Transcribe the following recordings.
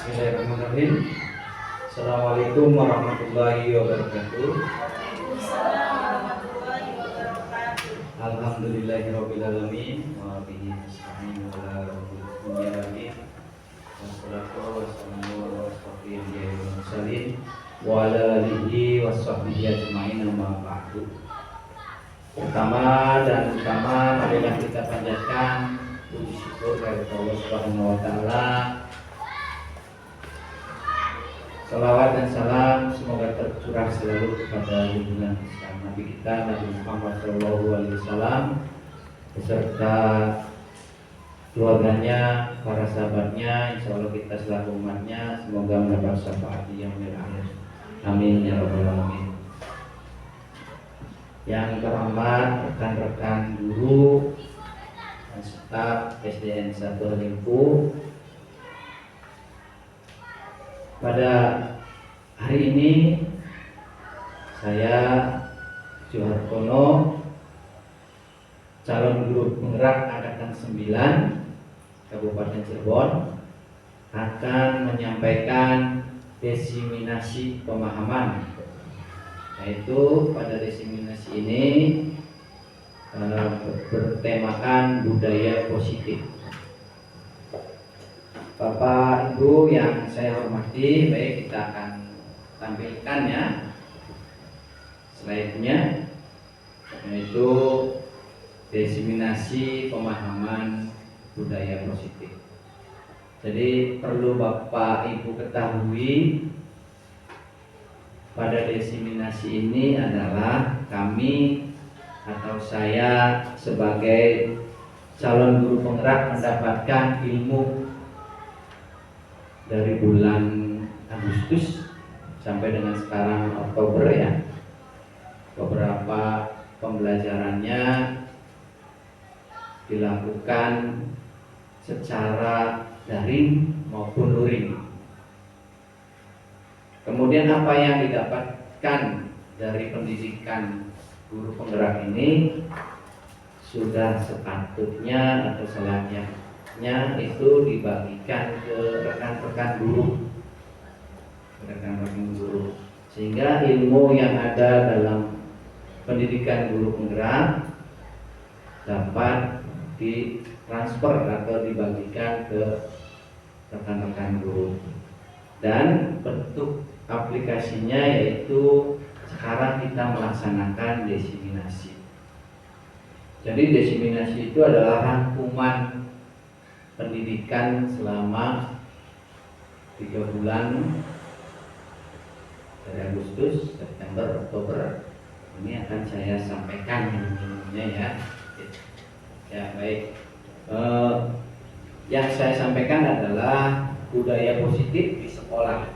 Bismillahirrahmanirrahim. Assalamualaikum warahmatullahi wabarakatuh. Alhamdulillahirabbil alamin wa bihi nasta'in ala rabbil wassalatu wassalamu ala asyrofil mursalin wa ala alihi washabbihi ajmain amma ba'du. Pertama dan utama marilah kita panjatkan puji syukur kepada Allah Subhanahu wa taala. Salawat dan salam semoga tercurah selalu kepada junjungan Islam Nabi kita Nabi Muhammad SAW beserta keluarganya, para sahabatnya, insya Allah kita selaku umatnya semoga mendapat syafaat yang akhir. Amin ya rabbal alamin. Yang terhormat rekan-rekan guru dan staf SDN 1 Limpu, pada hari ini saya Juhartono, calon guru penggerak angkatan 9 Kabupaten Cirebon, akan menyampaikan desiminasi pemahaman, yaitu pada desiminasi ini bertemakan budaya positif. Bapak Ibu yang saya hormati, baik, kita akan tampilkan ya slide-nya, yaitu desiminasi pemahaman budaya positif. Jadi perlu Bapak Ibu ketahui, pada desiminasi ini adalah kami atau saya sebagai calon guru penggerak mendapatkan ilmu dari bulan Agustus sampai dengan sekarang Oktober ya. Beberapa pembelajarannya dilakukan secara daring maupun luring. Kemudian apa yang didapatkan dari pendidikan guru penggerak ini sudah sepatutnya atau selayaknya itu dibagikan ke rekan-rekan guru, sehingga ilmu yang ada dalam pendidikan guru penggerak dapat ditransfer atau dibagikan ke rekan-rekan guru. Dan bentuk aplikasinya yaitu sekarang kita melaksanakan desiminasi. Jadi desiminasi itu adalah rangkuman pendidikan selama 3 bulan dari Agustus, September, Oktober. Ini akan saya sampaikan ilmunya ya. Ya baik. Yang saya sampaikan adalah budaya positif di sekolah.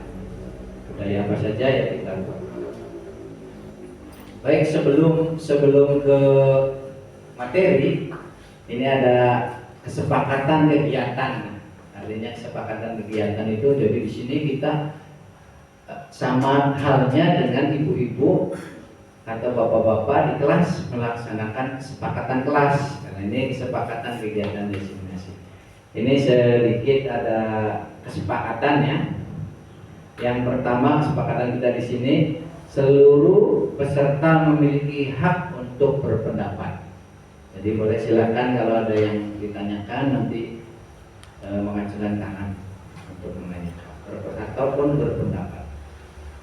Budaya apa saja ya kita buat. Baik, sebelum ke materi, ini ada kesepakatan kegiatan. Artinya kesepakatan kegiatan itu, jadi di sini kita sama halnya dengan ibu-ibu atau bapak-bapak di kelas melaksanakan kesepakatan kelas, karena ini kesepakatan kegiatan desiminasi. Ini sedikit ada kesepakatannya. Yang pertama, kesepakatan kita di sini, seluruh peserta memiliki hak untuk berpendapat. Jadi boleh silakan kalau ada yang ditanyakan nanti mengajukan tangan untuk menanyakan ataupun berpendapat.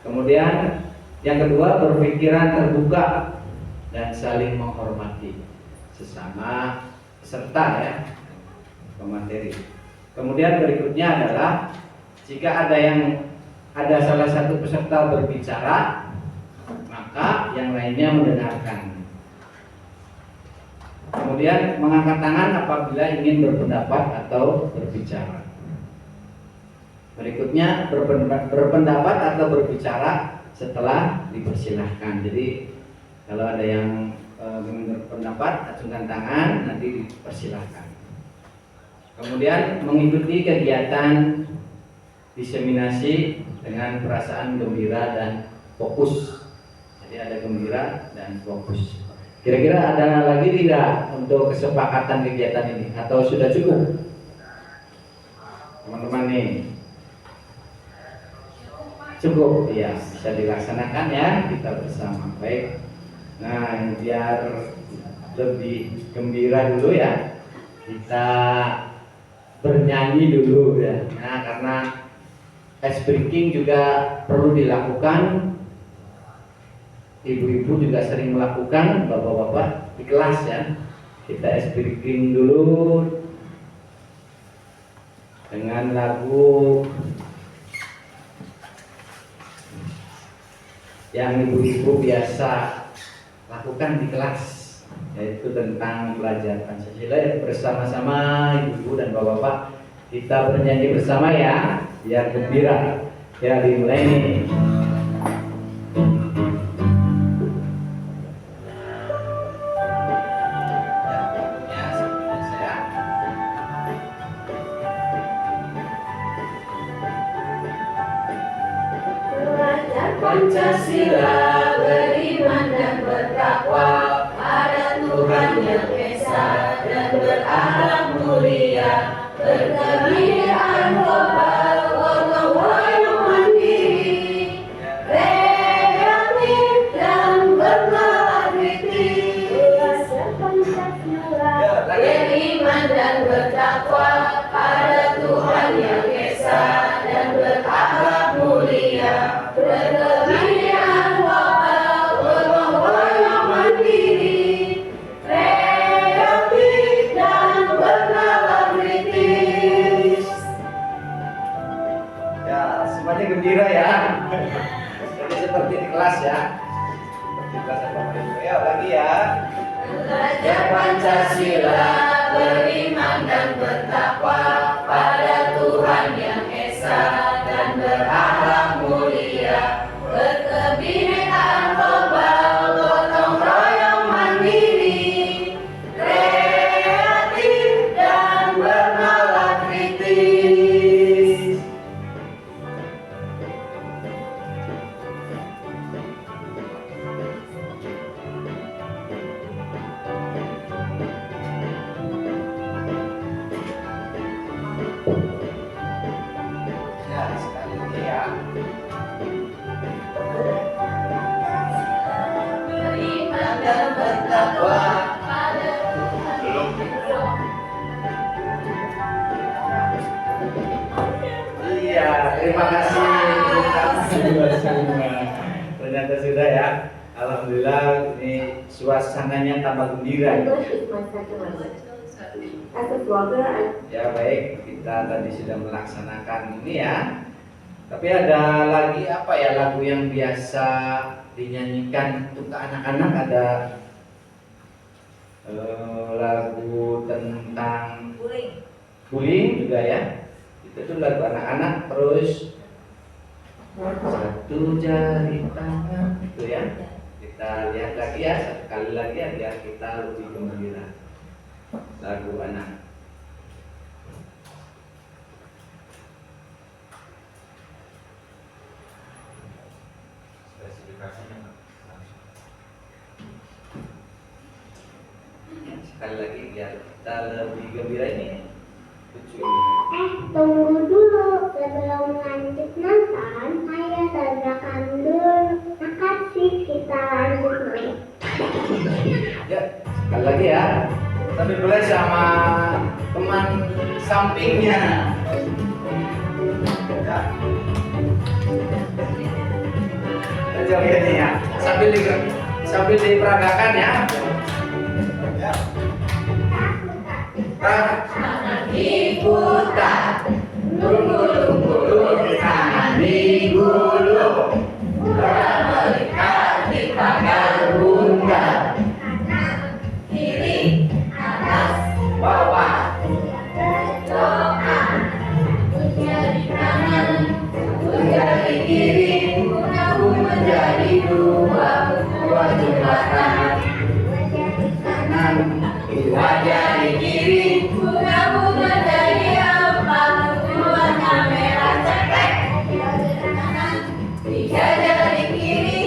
Kemudian yang kedua, berpikiran terbuka dan saling menghormati sesama peserta ya, pemateri. Kemudian berikutnya adalah jika ada salah satu peserta berbicara, maka yang lainnya mendengarkan. Kemudian mengangkat tangan apabila ingin berpendapat atau berbicara. Berikutnya berpendapat atau berbicara setelah dipersilahkan. Jadi kalau ada yang ingin berpendapat, acungkan tangan, nanti dipersilahkan. Kemudian mengikuti kegiatan diseminasi dengan perasaan gembira dan fokus. Jadi ada gembira dan fokus. Kira-kira ada lagi tidak untuk kesepakatan kegiatan ini atau sudah cukup? Teman-teman nih. Cukup ya, bisa dilaksanakan ya kita bersama. Baik. Nah, biar lebih gembira dulu ya, kita bernyanyi dulu ya. Nah, karena ice breaking juga perlu dilakukan. Ibu-ibu juga sering melakukan, bapak-bapak di kelas ya. Kita ice breaking dulu dengan lagu yang ibu-ibu biasa lakukan di kelas, yaitu tentang belajar Pancasila ya. Bersama-sama ibu-ibu dan bapak-bapak kita bernyanyi bersama ya, biar gembira ya. Dimulai nih. Pancasila, beriman dan bertakwa pada Tuhan Yang Esa dan berakhlak mulia, berkebudayaan global, gotong royong mandiri, kreatif dan bernalar kritis. Pancasila, beriman dan bertakwa pada Tuhan Yang Esa dan berakhlak mulia, berkebudayaan global, gotong royong mandiri, kreatif dan bernalar kritis. Ya, semuanya gembira ya. Jadi seperti di kelas ya. Seperti kelas Bapak Ibu. Ya, lagi ya. Belajar Pancasila, beriman dan bertakwa pada Tuhan Yang Esa dan berakhlak mulia, berkebinekaan global, gotong royong mandiri, kreatif dan bernalar kritis. Ya, sekali lagi ya. Beriman dan bertakwa pada Tuhan Yang Esa. Iya, terima kasih. Ternyata sudah ya. Alhamdulillah ini suasananya tambah gembira. English is my second language. As a vlogger, Ya baik, kita tadi sudah melaksanakan ini ya. Tapi ada lagi apa ya, lagu yang biasa dinyanyikan untuk anak-anak, ada lagu tentang bullying juga ya. Itu tuh lagu anak-anak. Terus satu jari tangan itu ya. Kita lihat lagi ya, sekali lagi ya, biar kita lebih gembira. Lagu anak. Sekali lagi biar kita lebih gembira ini. Lucu ini. Tunggu dulu, sebelum lanjut nonton, ayo sertakan dulu. Makasih, kita lanjut nonton. Ya, sekali lagi ya. Tapi boleh sama teman sampingnya. Ya. Kita lihat nih ya. Sambil diperagakan ya. Ya. Tangan diputar, lunggu-lunggu, tangan digulung, bola melihat di pagar bundar, kiri, atas, Bawah. berdoa, jari kanan, jari kiri, gabung menjadi dua jembatan. Kanan. Dua jari kiri, gabung menjadi empat, dua kamera cetek. Tiga jari kiri,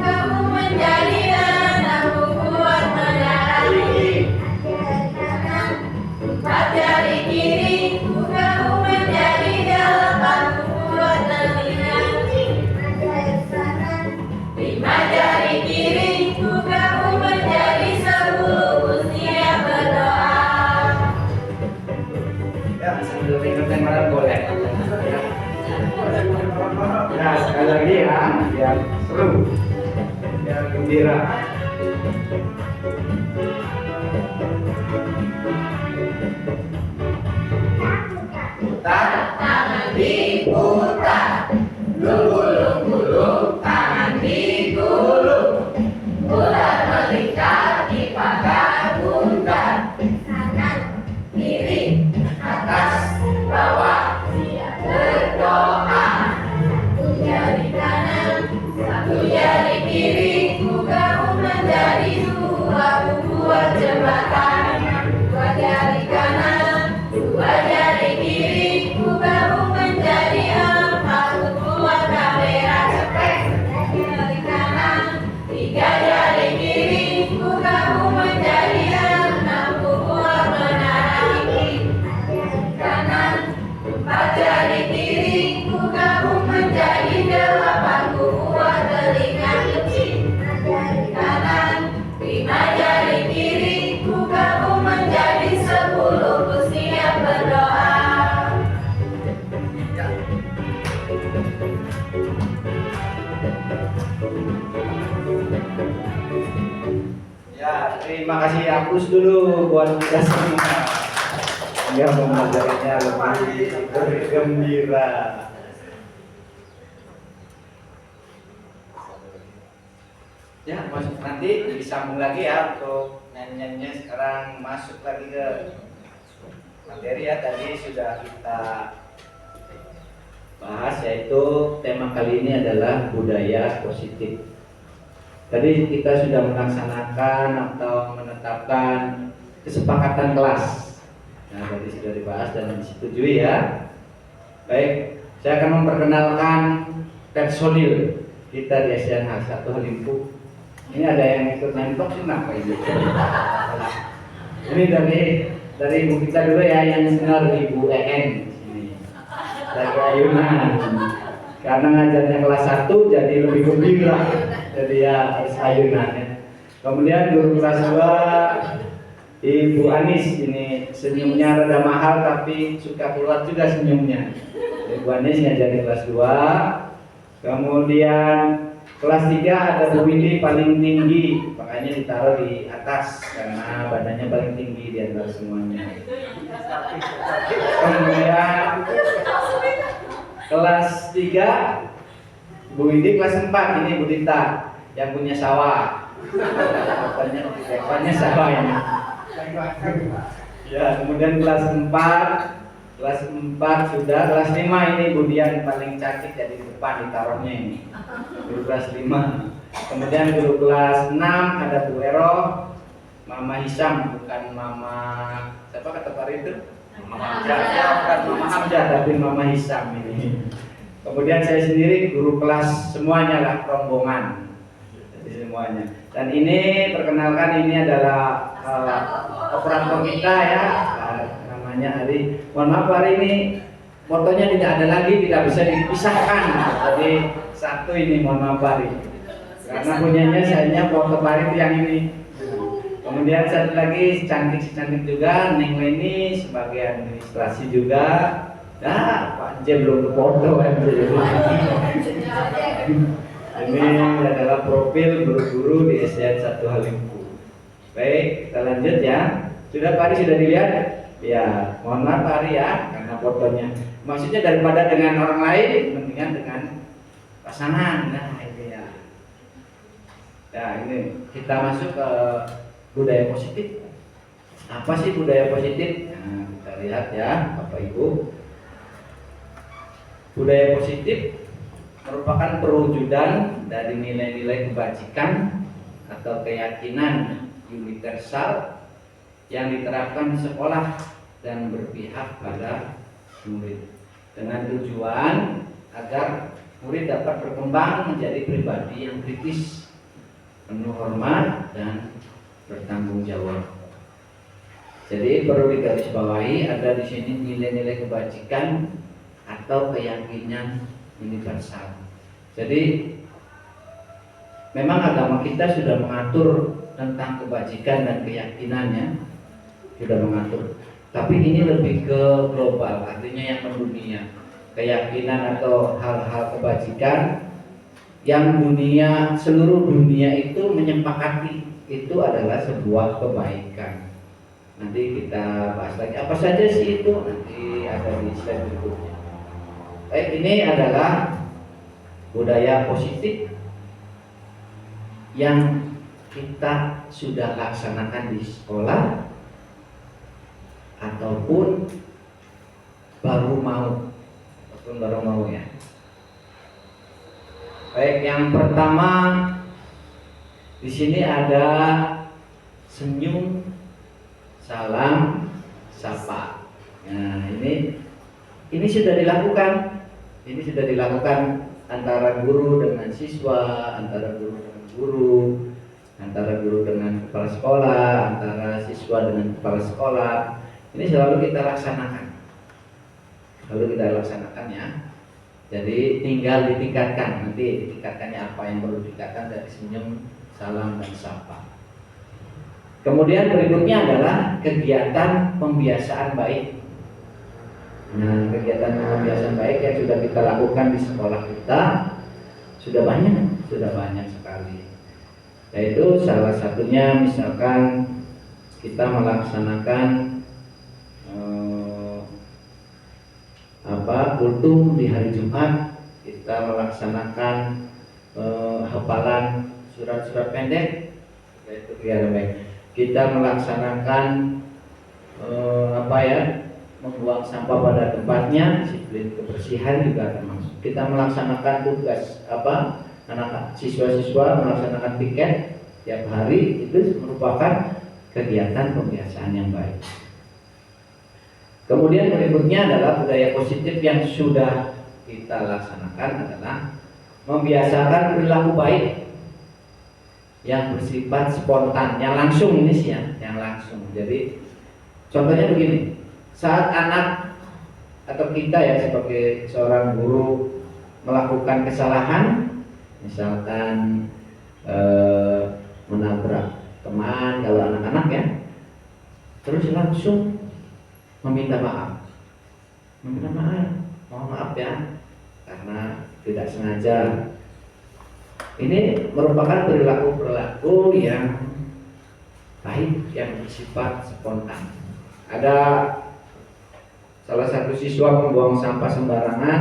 gabung menjadi enam, buat menara tinggi. Empat jari kiri, gabung menjadi delapan, buat telinga. pacaran boleh. Nah, sekali lagi ya, biar seru, biar gembira. Tangan diputar, gulung-gulung tangan digulung, ular melingkar dipagar bundar, kanan kiri atas bawah siap berdoa. Satu jari kanan, satu jari kiri, ku gabung menjadi dua, ku buat jembatan. Dua jari kanan, dua jari kiri, ku gabung menjadi empat, ku buat kamera cepet. Tiga jari kanan, tiga jari kiri, ku gabung menjadi enam, ku buat menara tinggi. Kanan, empat jari kiri, ku gabung menjadi delapan, ku buat telinga kecil. Jari kanan, lima jari kiri, ku gabung menjadi 10, ku siap berdoa. Ya, terima kasih hapus dulu buat kita semua. Yang mengajarinya lebih bergembira. Ya, masuk nanti disambung lagi ya untuk nyanyiannya. Sekarang masuk lagi ke materi ya. Tadi sudah kita bahas, yaitu tema kali ini adalah budaya positif. Tadi kita sudah melaksanakan atau menetapkan kesepakatan kelas. Nah, tadi sudah dibahas dan disetujui ya. Baik, saya akan memperkenalkan personil kita di SDN 1 Halimpu. Ini ada yang ikut nentok sih, kenapa ini? Ini dari ibu kita dulu ya, yang senior Ibu EN sini. Lagi ayunan. Karena ngajarnya kelas 1 jadi lebih gembira. Jadi ya harus ayunan ya. Kemudian guru kelas 2 Ibu Anis, ini senyumnya rada mahal tapi suka keluar juga senyumnya. Ibu Anis ngajarin kelas 2. Kemudian kelas 3 ada Bu Windy paling tinggi, makanya ditaruh di atas karena badannya paling tinggi di antara semuanya. Kemudian kelas 3 Bu Windy, kelas 4 ini Bu Dita yang punya sawah. Bapaknya sawah ini. Ya, kemudian kelas 4 sudah, kelas 5 ini Bu Dian paling cantik jadi di depan ditaruhnya ini. Guru kelas 5. Kemudian guru kelas 6 ada Bu Ero, Mama Hisam, bukan Mama siapa kata Pak itu? Mama Hamzah, ya, bukan Mama Hamzah tapi Mama Hisam ini. Kemudian saya sendiri guru kelas semuanya lah, rombongan. Jadi semuanya. Dan ini perkenalkan, ini adalah operator kita ya, namanya Ari. Mohon maaf hari ini fotonya tidak ada lagi, tidak bisa dipisahkan. Jadi satu ini, mohon maaf Ari. Karena punyanya sayanya foto Ari yang ini. Kemudian satu lagi cantik juga Neng Leni sebagai administrasi juga. Nah, Pak J belum ke foto kan. Ini adalah profil guru-guru di SDN 1 Halimpu. Baik, kita lanjut ya. Sudah Pak Ari sudah dilihat? Ya, mohon maaf Pak Ari ya, karena fotonya. Maksudnya daripada dengan orang lain, mendingan dengan pasangan. Nah, ini ya. Ya, ini kita masuk ke budaya positif. Apa sih budaya positif? Nah, kita lihat ya, Bapak Ibu. Budaya positif merupakan perwujudan dari nilai-nilai kebajikan atau keyakinan universal yang diterapkan di sekolah dan berpihak pada murid dengan tujuan agar murid dapat berkembang menjadi pribadi yang kritis, penuh hormat dan bertanggung jawab. Jadi perlu digarisbawahi, ada di sini nilai-nilai kebajikan atau keyakinan universal. Jadi memang agama kita sudah mengatur tentang kebajikan dan keyakinannya, sudah mengatur. Tapi ini lebih ke global, artinya yang mendunia. Keyakinan atau hal-hal kebajikan yang seluruh dunia itu menyepakati itu adalah sebuah kebaikan. Nanti kita bahas lagi apa saja sih itu, nanti ada di slide berikutnya. Ini adalah budaya positif yang kita sudah laksanakan di sekolah ataupun baru mau ya. Baik, yang pertama di sini ada senyum, salam, sapa. Nah, ini sudah dilakukan. Ini sudah dilakukan antara guru dengan siswa, antara guru dengan guru, antara guru dengan kepala sekolah, antara siswa dengan kepala sekolah. Ini selalu kita laksanakan. Ya. Jadi tinggal ditingkatkan. Nanti ditingkatkannya apa yang perlu ditingkatkan dari senyum, salam, dan sapa. Kemudian berikutnya adalah kegiatan pembiasaan baik. Nah, kegiatan pembiasaan baik yang sudah kita lakukan di sekolah kita sudah banyak sekali. Yaitu salah satunya misalkan kita melaksanakan kultum di hari Jumat, kita melaksanakan hafalan surat-surat pendek, yaitu kegiatan baik. Kita melaksanakan membuang sampah pada tempatnya, disiplin kebersihan juga termasuk. Kita melaksanakan tugas anak siswa-siswa melaksanakan piket tiap hari, itu merupakan kegiatan pembiasaan yang baik. Kemudian berikutnya adalah budaya positif yang sudah kita laksanakan adalah membiasakan perilaku baik yang bersifat spontan, yang langsung ini sih ya, yang langsung. Jadi contohnya begini, saat anak atau kita ya sebagai seorang guru melakukan kesalahan, misalkan menabrak teman kalau anak-anak ya, terus langsung meminta maaf, mohon maaf ya karena tidak sengaja. Ini merupakan perilaku yang baik yang bersifat spontan. Ada salah satu siswa membuang sampah sembarangan,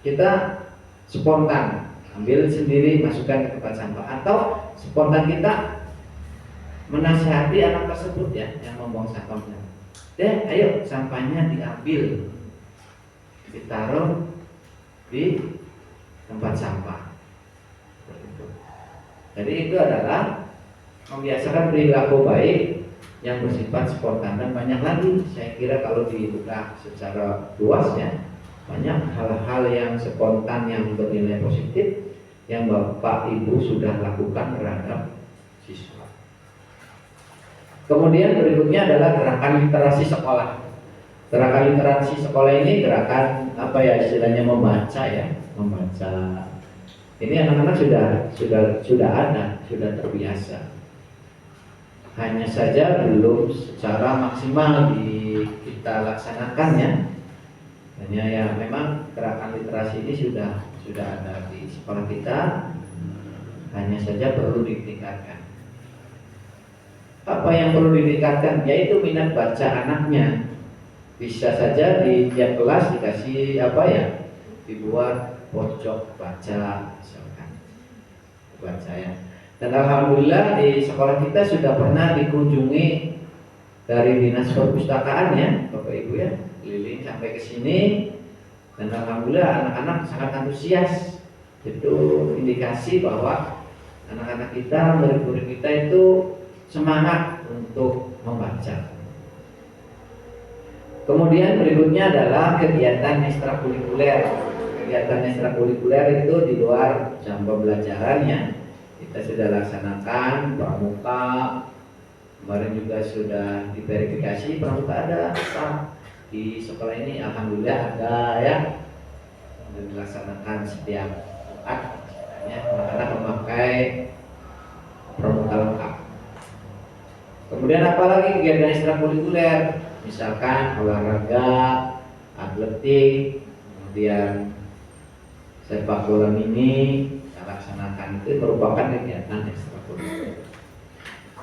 kita spontan ambil sendiri masukkan ke tempat sampah, atau spontan kita menasihati anak tersebut ya yang membuang sampahnya. Ayo sampahnya diambil, ditaruh di tempat sampah. Jadi itu adalah membiasakan perilaku baik yang bersifat spontan, dan banyak lagi. Saya kira kalau dibuka secara luas ya, banyak hal-hal yang spontan yang bernilai positif yang Bapak Ibu sudah lakukan terhadap siswa. Kemudian berikutnya adalah gerakan literasi sekolah. Gerakan literasi sekolah ini gerakan istilahnya membaca ya, membaca. Ini anak-anak sudah ada, sudah terbiasa. Hanya saja belum secara maksimal kita laksanakan ya. Hanya ya memang gerakan literasi ini sudah ada di sekolah kita. Hanya saja perlu ditingkatkan. Apa yang perlu ditingkatkan? Yaitu minat baca anaknya. Bisa saja di tiap kelas dikasih dibuat pojok baca misalkan, baca ya. Dan alhamdulillah di sekolah kita sudah pernah dikunjungi dari dinas perpustakaan ya, Bapak Ibu ya, keliling sampai ke sini, dan alhamdulillah anak-anak sangat antusias. Itu indikasi bahwa anak-anak kita, murid-murid kita itu semangat untuk membaca. Kemudian berikutnya adalah kegiatan ekstrakurikuler. Kegiatan ekstrakurikuler itu di luar jam pembelajaran ya. Kita sudah laksanakan pramuka. Kemarin juga sudah diverifikasi pramuka ada apa di sekolah ini. Alhamdulillah ada ya. Dan dilaksanakan setiap saat. Anak-anak memakai pramuka lengkap. Kemudian apalagi kegiatan ekstrakurikuler? misalkan olahraga, atletik, kemudian sepak bola mini, kita laksanakan, itu merupakan kegiatan ekstrakurikuler.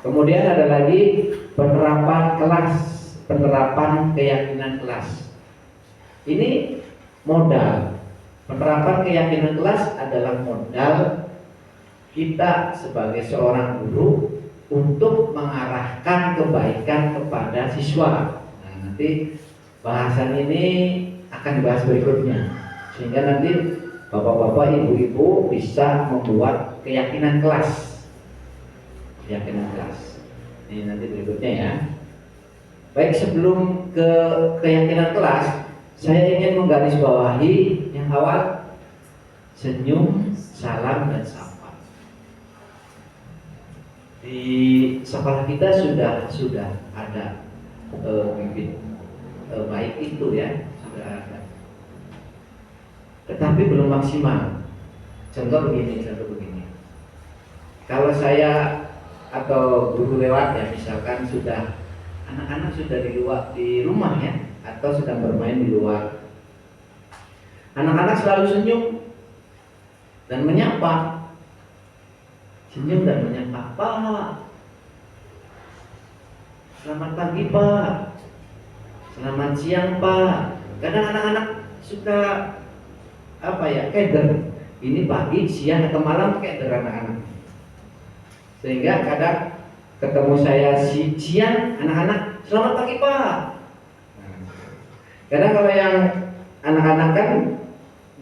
Kemudian ada lagi penerapan kelas, penerapan keyakinan kelas. Ini modal. Penerapan keyakinan kelas adalah modal kita sebagai seorang guru untuk mengarahkan kebaikan kepada siswa. Nah, nanti bahasan ini akan dibahas berikutnya, sehingga nanti bapak-bapak, ibu-ibu bisa membuat keyakinan kelas. Keyakinan kelas. Ini nanti berikutnya ya. Baik, sebelum ke keyakinan kelas, saya ingin menggarisbawahi yang awal, senyum, salam, dan sapa. Di sekolah kita sudah ada bibit baik itu ya, sudah ada. Tetapi belum maksimal. Contoh begini. Kalau saya atau guru lewat ya, misalkan sudah anak-anak sudah di rumah ya, atau sedang bermain di luar, anak-anak selalu senyum dan menyapa, Pak, selamat pagi Pak, selamat siang Pak. Kadang anak-anak suka keder, ini pagi, siang atau malam keder anak-anak. Sehingga kadang ketemu saya siang, anak-anak selamat pagi Pak. Kadang kalau yang anak-anak kan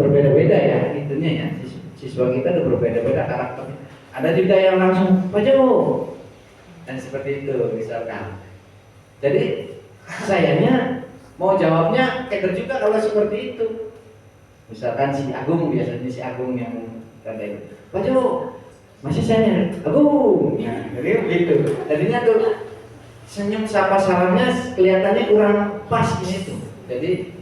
berbeda-beda ya, itunya ya, siswa kita udah berbeda-beda karakternya. Ada juga yang langsung Pak Jo, dan seperti itu misalkan. Jadi sayangnya mau jawabnya keder juga kalau seperti itu. Misalkan si Agung, biasanya si Agung yang kata itu, Pak Jo, masih saya Agung. Nah, jadi begitu. Tadinya tuh senyum sapa salamnya kelihatannya kurang pas ini tuh. Jadi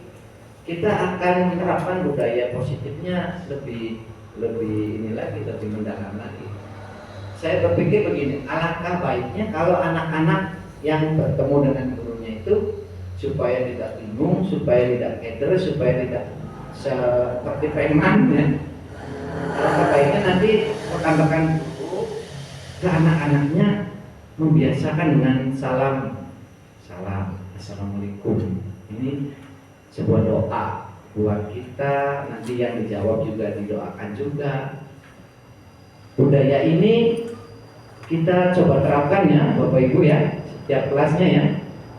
kita akan menerapkan budaya positifnya lebih ini lagi, lebih mendalam lagi. Saya berpikir begini, alangkah baiknya kalau anak-anak yang bertemu dengan gurunya itu supaya tidak bingung, supaya tidak keder, supaya tidak seperti preman ya. Alangkah baiknya nanti rekan-rekan guru ke anak-anaknya membiasakan dengan salam, assalamualaikum. Ini sebuah doa buat kita, nanti yang dijawab juga didoakan juga. Budaya ini kita coba terapkan ya Bapak Ibu ya, setiap kelasnya ya,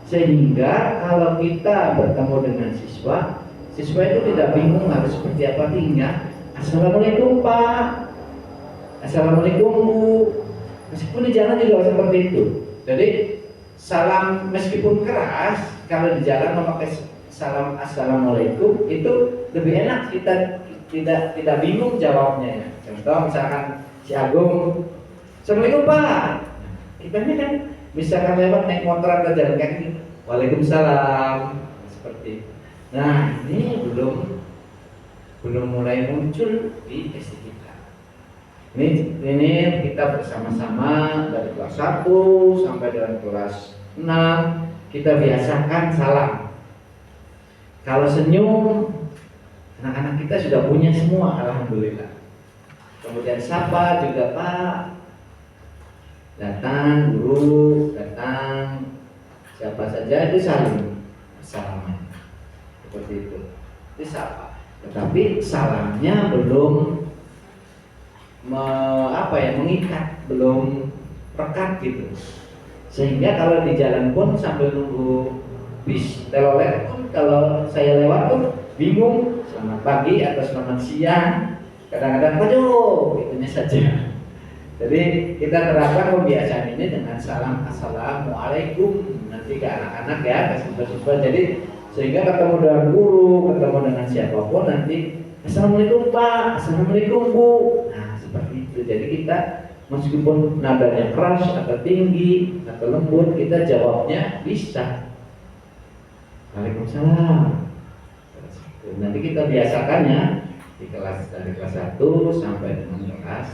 sehingga kalau kita bertemu dengan siswa itu tidak bingung harus seperti apa, tinggal assalamualaikum Pak, assalamualaikum Bu. Meskipun di jalan juga seperti itu. Jadi salam meskipun keras, kalau di jalan memakai salam assalamualaikum itu lebih enak, kita tidak bingung jawabnya ya. Contoh misalkan si Agung, assalamualaikum Pak. Kita ini kan misalkan lewat naik motor atau jalan kaki, waalaikumsalam, seperti itu. Nah ini belum mulai muncul di SD kita. Ini kita bersama-sama dari kelas 1 sampai dengan kelas 6 kita biasakan salam. Kalau senyum, anak-anak kita sudah punya semua, alhamdulillah. Kemudian sapa juga Pak, datang guru, datang siapa saja itu saling salaman, seperti itu. Itu sapa. Tetapi salamnya belum mengikat, belum rekat gitu. Sehingga kalau di jalan pun sambil nunggu bis telolet pun, kalau saya lewat pun bingung selamat pagi atau selamat siang, kadang-kadang waduh itunya saja. Jadi kita terapkan kebiasaan ini dengan salam assalamualaikum nanti ke anak-anak ya, ke siswa-siswa. Jadi sehingga ketemu dengan guru, ketemu dengan siapapun nanti assalamualaikum Pak, assalamualaikum Bu. Nah seperti itu. Jadi kita meskipun nadanya keras atau tinggi atau lembut, kita jawabnya bisa. Waalaikumsalam. Nanti kita biasakannya di kelas dari kelas 1 sampai dengan kelas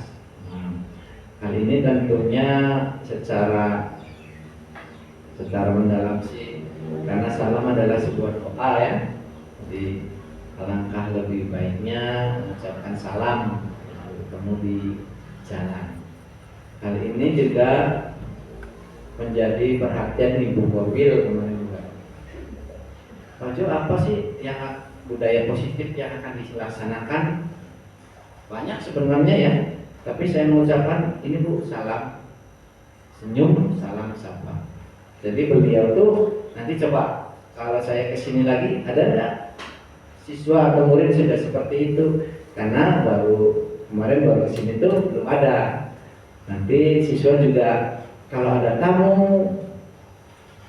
6. Hal ini tentunya secara mendalam sih Karena salam adalah sebuah doa ya. Jadi alangkah lebih baiknya mengucapkan salam bertemu di jalan. Hal ini juga menjadi perhatian Ibu Mobil kemarin juga. Pak Jo, apa sih yang budaya positif yang akan dilaksanakan? Banyak sebenarnya ya, tapi saya mengucapkan ini Bu, salam senyum, salam sapa. Jadi beliau tuh nanti coba kalau saya kesini lagi ada enggak siswa atau murid sudah seperti itu? Karena kemarin baru kesini tuh belum ada. Nanti siswa juga kalau ada tamu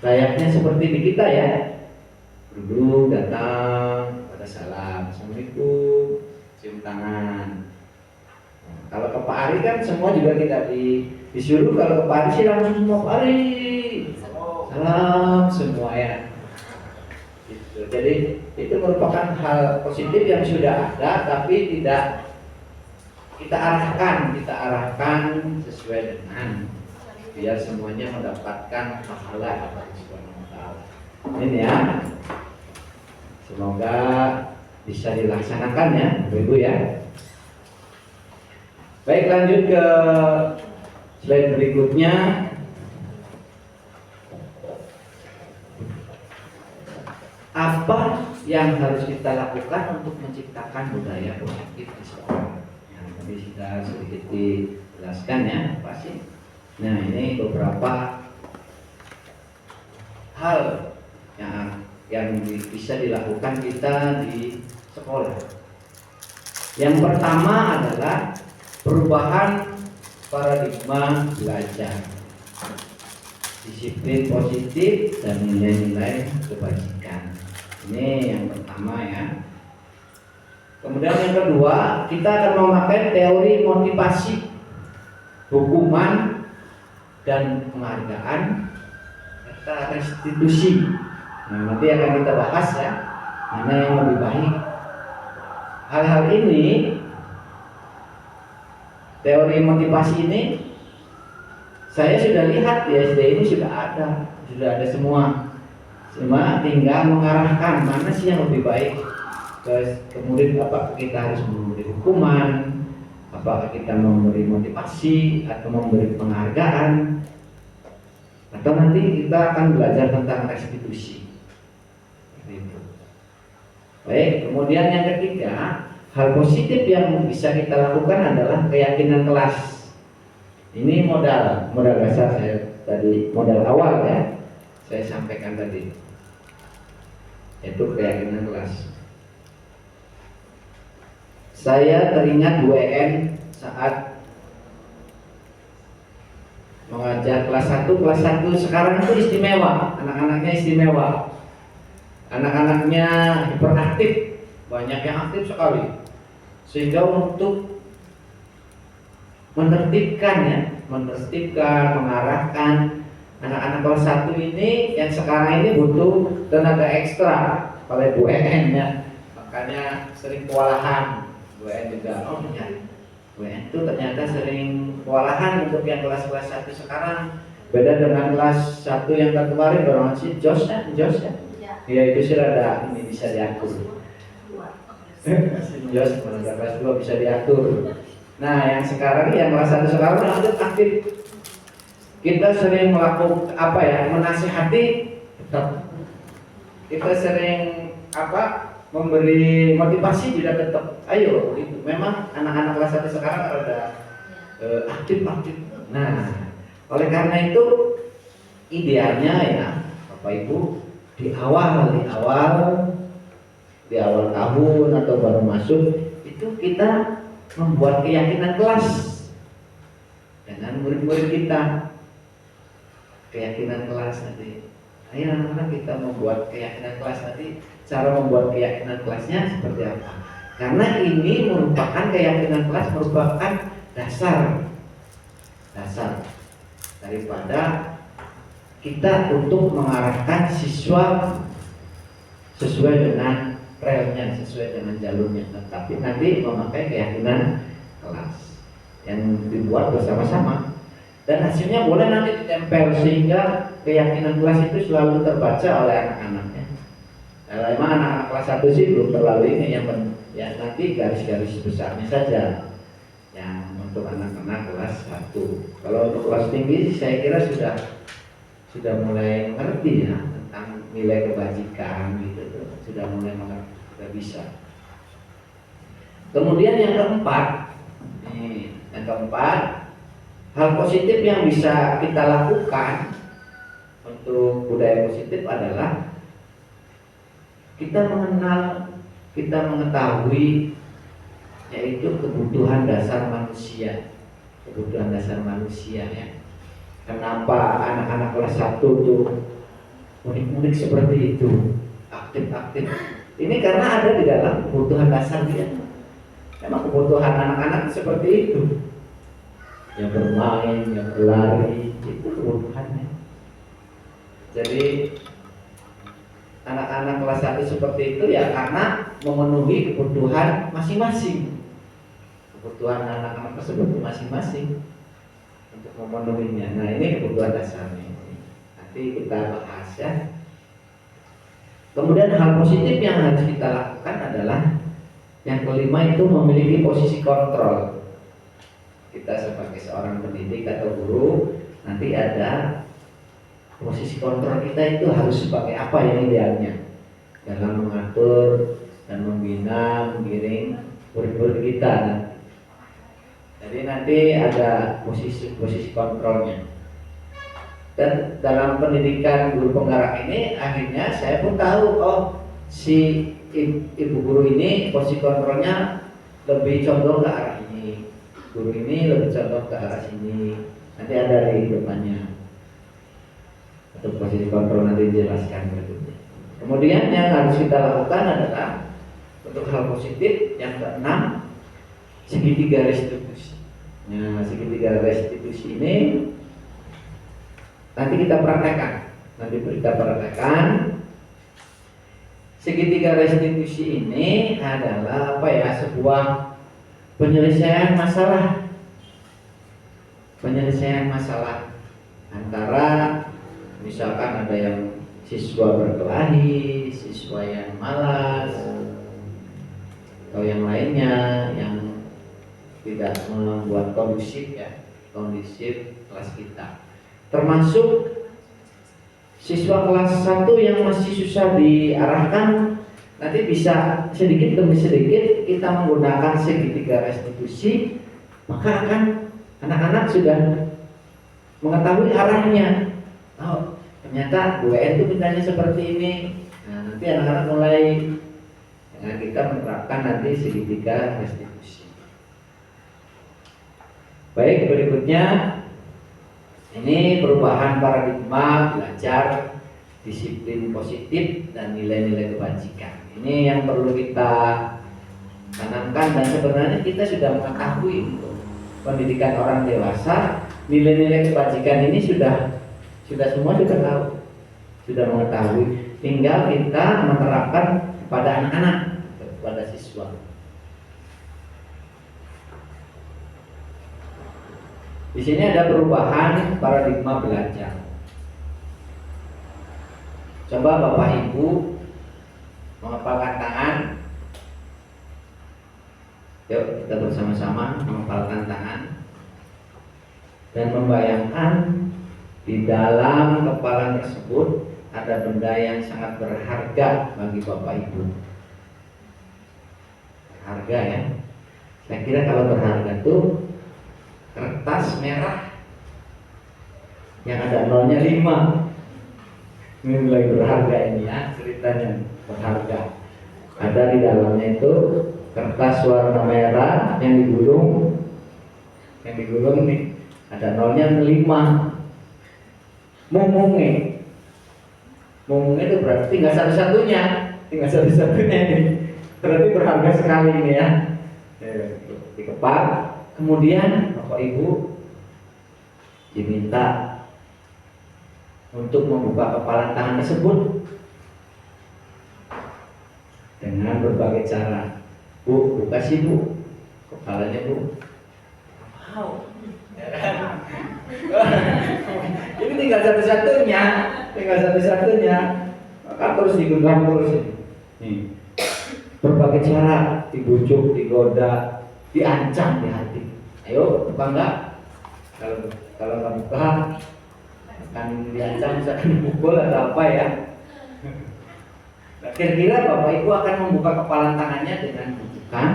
layaknya seperti di kita ya, duduk datang pada salam, assalamualaikum, cium tangan. Kalau ke Pak Ari kan semua juga tidak disuruh. Kalau ke Pak Ari sih langsung semua Pak Ari salam semua ya gitu. Jadi itu merupakan hal positif yang sudah ada tapi tidak kita arahkan sesuai dengan biar semuanya mendapatkan pahala dari Subhanahu wa Ta'ala. Ini ya, semoga bisa dilaksanakan ya Ibu ya. Baik, lanjut ke slide berikutnya. Apa yang harus kita lakukan untuk menciptakan budaya positif di sekolah? Yang tadi sudah sedikit dijelaskan ya, pasti. Nah, ini beberapa hal yang bisa dilakukan kita di sekolah. Yang pertama adalah perubahan paradigma belajar, disiplin positif dan nilai-nilai kebajikan. Ini yang pertama ya. Kemudian yang kedua, kita akan memakai teori motivasi, hukuman dan penghargaan serta restitusi. Nah, nanti akan kita bahas ya, mana yang lebih baik. Hal-hal ini, teori motivasi ini, saya sudah lihat di SD ini sudah ada semua. Cuma tinggal mengarahkan mana sih yang lebih baik. Kemudian apakah kita harus memberi hukuman, apakah kita memberi motivasi atau memberi penghargaan, atau nanti kita akan belajar tentang restitusi. Baik, kemudian yang ketiga, hal positif yang bisa kita lakukan adalah keyakinan kelas. Ini modal dasar saya tadi, modal awal ya saya sampaikan tadi, yaitu keyakinan kelas. Saya teringat WN saat mengajar kelas 1 sekarang itu istimewa, anak-anaknya istimewa, anak-anaknya hiperaktif, banyak yang aktif sekali, sehingga untuk menertibkan, mengarahkan anak-anak kelas 1 ini yang sekarang ini butuh tenaga ekstra oleh WN ya, makanya sering kewalahan. WN juga, WN itu ternyata sering kewalahan untuk yang kelas-kelas 1 sekarang. Beda dengan kelas 1 yang kemarin barang si Jos ya. Ya itu sih rada ini bisa diatur. Jos kelas 2 bisa diatur. Nah, yang sekarang yang kelas 1 sekarang aktif. Kita sering melakukan menasihati tetap. Kita sering memberi motivasi juga tetap. Ayo gitu. Memang anak-anak kelas 1 sekarang ada aktif. Nah, oleh karena itu idealnya ya Bapak Ibu di awal tahun atau baru masuk itu kita membuat keyakinan kelas dengan murid-murid kita. Keyakinan kelas nanti. Ayo anak-anak kita membuat keyakinan kelas nanti. Cara membuat keyakinan kelasnya seperti apa? Karena ini merupakan keyakinan kelas merupakan dasar daripada kita untuk mengarahkan siswa sesuai dengan relnya, sesuai dengan jalurnya. Tapi nanti memakai keyakinan kelas yang dibuat bersama-sama. Dan hasilnya boleh nanti ditempel sehingga keyakinan kelas itu selalu terbaca oleh anak-anaknya. Kalau emang anak-anak kelas 1 sih belum terlalu ini, ya nanti garis-garis besarnya saja yang untuk anak-anak kelas 1. Kalau untuk kelas tinggi saya kira sudah mulai mengerti ya tentang nilai kebajikan gitu tuh. Sudah mulai mengerti, sudah bisa. Kemudian yang keempat, hal positif yang bisa kita lakukan untuk budaya positif adalah kita mengenal, kita mengetahui yaitu kebutuhan dasar manusia. Kebutuhan dasar manusia ya. Kenapa anak-anak kelas 1 tuh unik-unik seperti itu, aktif-aktif. Ini karena ada di dalam kebutuhan dasar dia. Memang kebutuhan anak-anak seperti itu. Yang bermain, yang berlari, itu kebutuhannya. Jadi anak-anak kelas 1 seperti itu ya karena memenuhi kebutuhan masing-masing. Kebutuhan anak-anak tersebut masing-masing untuk memenuhinya. Nah ini kebutuhan dasarnya. Nanti kita bahas ya. Kemudian hal positif yang harus kita lakukan adalah yang kelima itu memiliki posisi kontrol. Kita sebagai seorang pendidik atau guru nanti ada posisi kontrol kita itu harus sebagai apa yang idealnya dalam mengatur dan membina, menggiring murid-murid kita. Jadi nanti ada posisi kontrolnya. Dan dalam pendidikan guru penggerak ini akhirnya saya pun tahu si ibu guru ini posisi kontrolnya lebih condong ke arah ini, guru ini lebih condong ke arah sini. Nanti ada di depannya untuk posisi kontrol nanti dijelaskan berikutnya. Kemudian yang harus kita lakukan adalah untuk hal positif yang keenam, segitiga restitusi. Nah, segitiga restitusi ini nanti kita praktekkan. Segitiga restitusi ini adalah sebuah penyelesaian masalah antara misalkan ada yang siswa berkelahi, siswa yang malas, atau yang lainnya yang tidak membuat kondusif kelas kita. Termasuk siswa kelas 1 yang masih susah diarahkan, nanti bisa sedikit demi sedikit kita menggunakan segitiga restitusi, maka akan anak-anak sudah mengetahui arahnya. Oh, ternyata UN itu mintanya seperti ini. Nah, nanti anak-anak mulai dengan kita menerapkan nanti segitiga restitusi. Baik, berikutnya ini perubahan paradigma belajar disiplin positif dan nilai-nilai kebajikan. Ini yang perlu kita tanamkan dan sebenarnya kita sudah mengetahui untuk pendidikan orang dewasa, nilai-nilai kebajikan ini semua sudah tahu, sudah mengetahui. Tinggal kita menerapkan pada anak-anak, pada siswa. Di sini ada perubahan paradigma belajar. Coba Bapak Ibu mengepalkan tangan. Yuk kita bersama-sama mengepalkan tangan dan membayangkan di dalam kepala tersebut ada benda yang sangat berharga bagi Bapak Ibu. Berharga ya. Saya kira kalau berharga tuh kertas merah yang ada nolnya 5. Ini mulai berharga ini ya, ceritanya berharga. Ada di dalamnya itu kertas warna merah yang digulung nih, ada nolnya 5. Mumungnya itu berarti tinggal satu-satunya ini. Berarti berharga sekali ini ya. Dikepal. Kemudian Bapak Ibu diminta untuk membuka kepalan tangan tersebut dengan berbagai cara. Bu, buka sih Bu kepalanya Bu. Wow. Ini tinggal satu-satunya, maka terus digenggam terus ini. Nih, berbagai cara dibujuk, digoda, diancam di hati. Ayo, buka enggak? Kalau nggak buka, akan diancam, misalkan dipukul atau apa ya? Nah, kira-kira Bapak Ibu akan membuka kepalan tangannya dengan bujukan,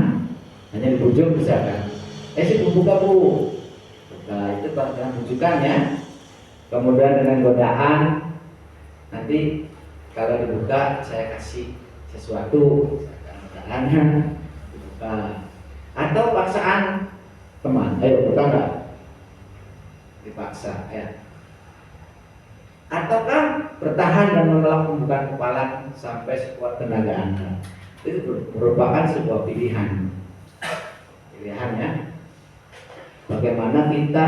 hanya dibujuk misalkan. Si buka Bu. Nah, itu dengan bujukan ya. Kemudian dengan godaan, nanti kalau dibuka saya kasih sesuatu, godaan dibuka. Atau paksaan teman, ayo buka enggak? Dipaksa ya. Ataukah bertahan dan menolak membuka kepala sampai sekuat tenaga Anda. Itu merupakan sebuah pilihan ya. Bagaimana kita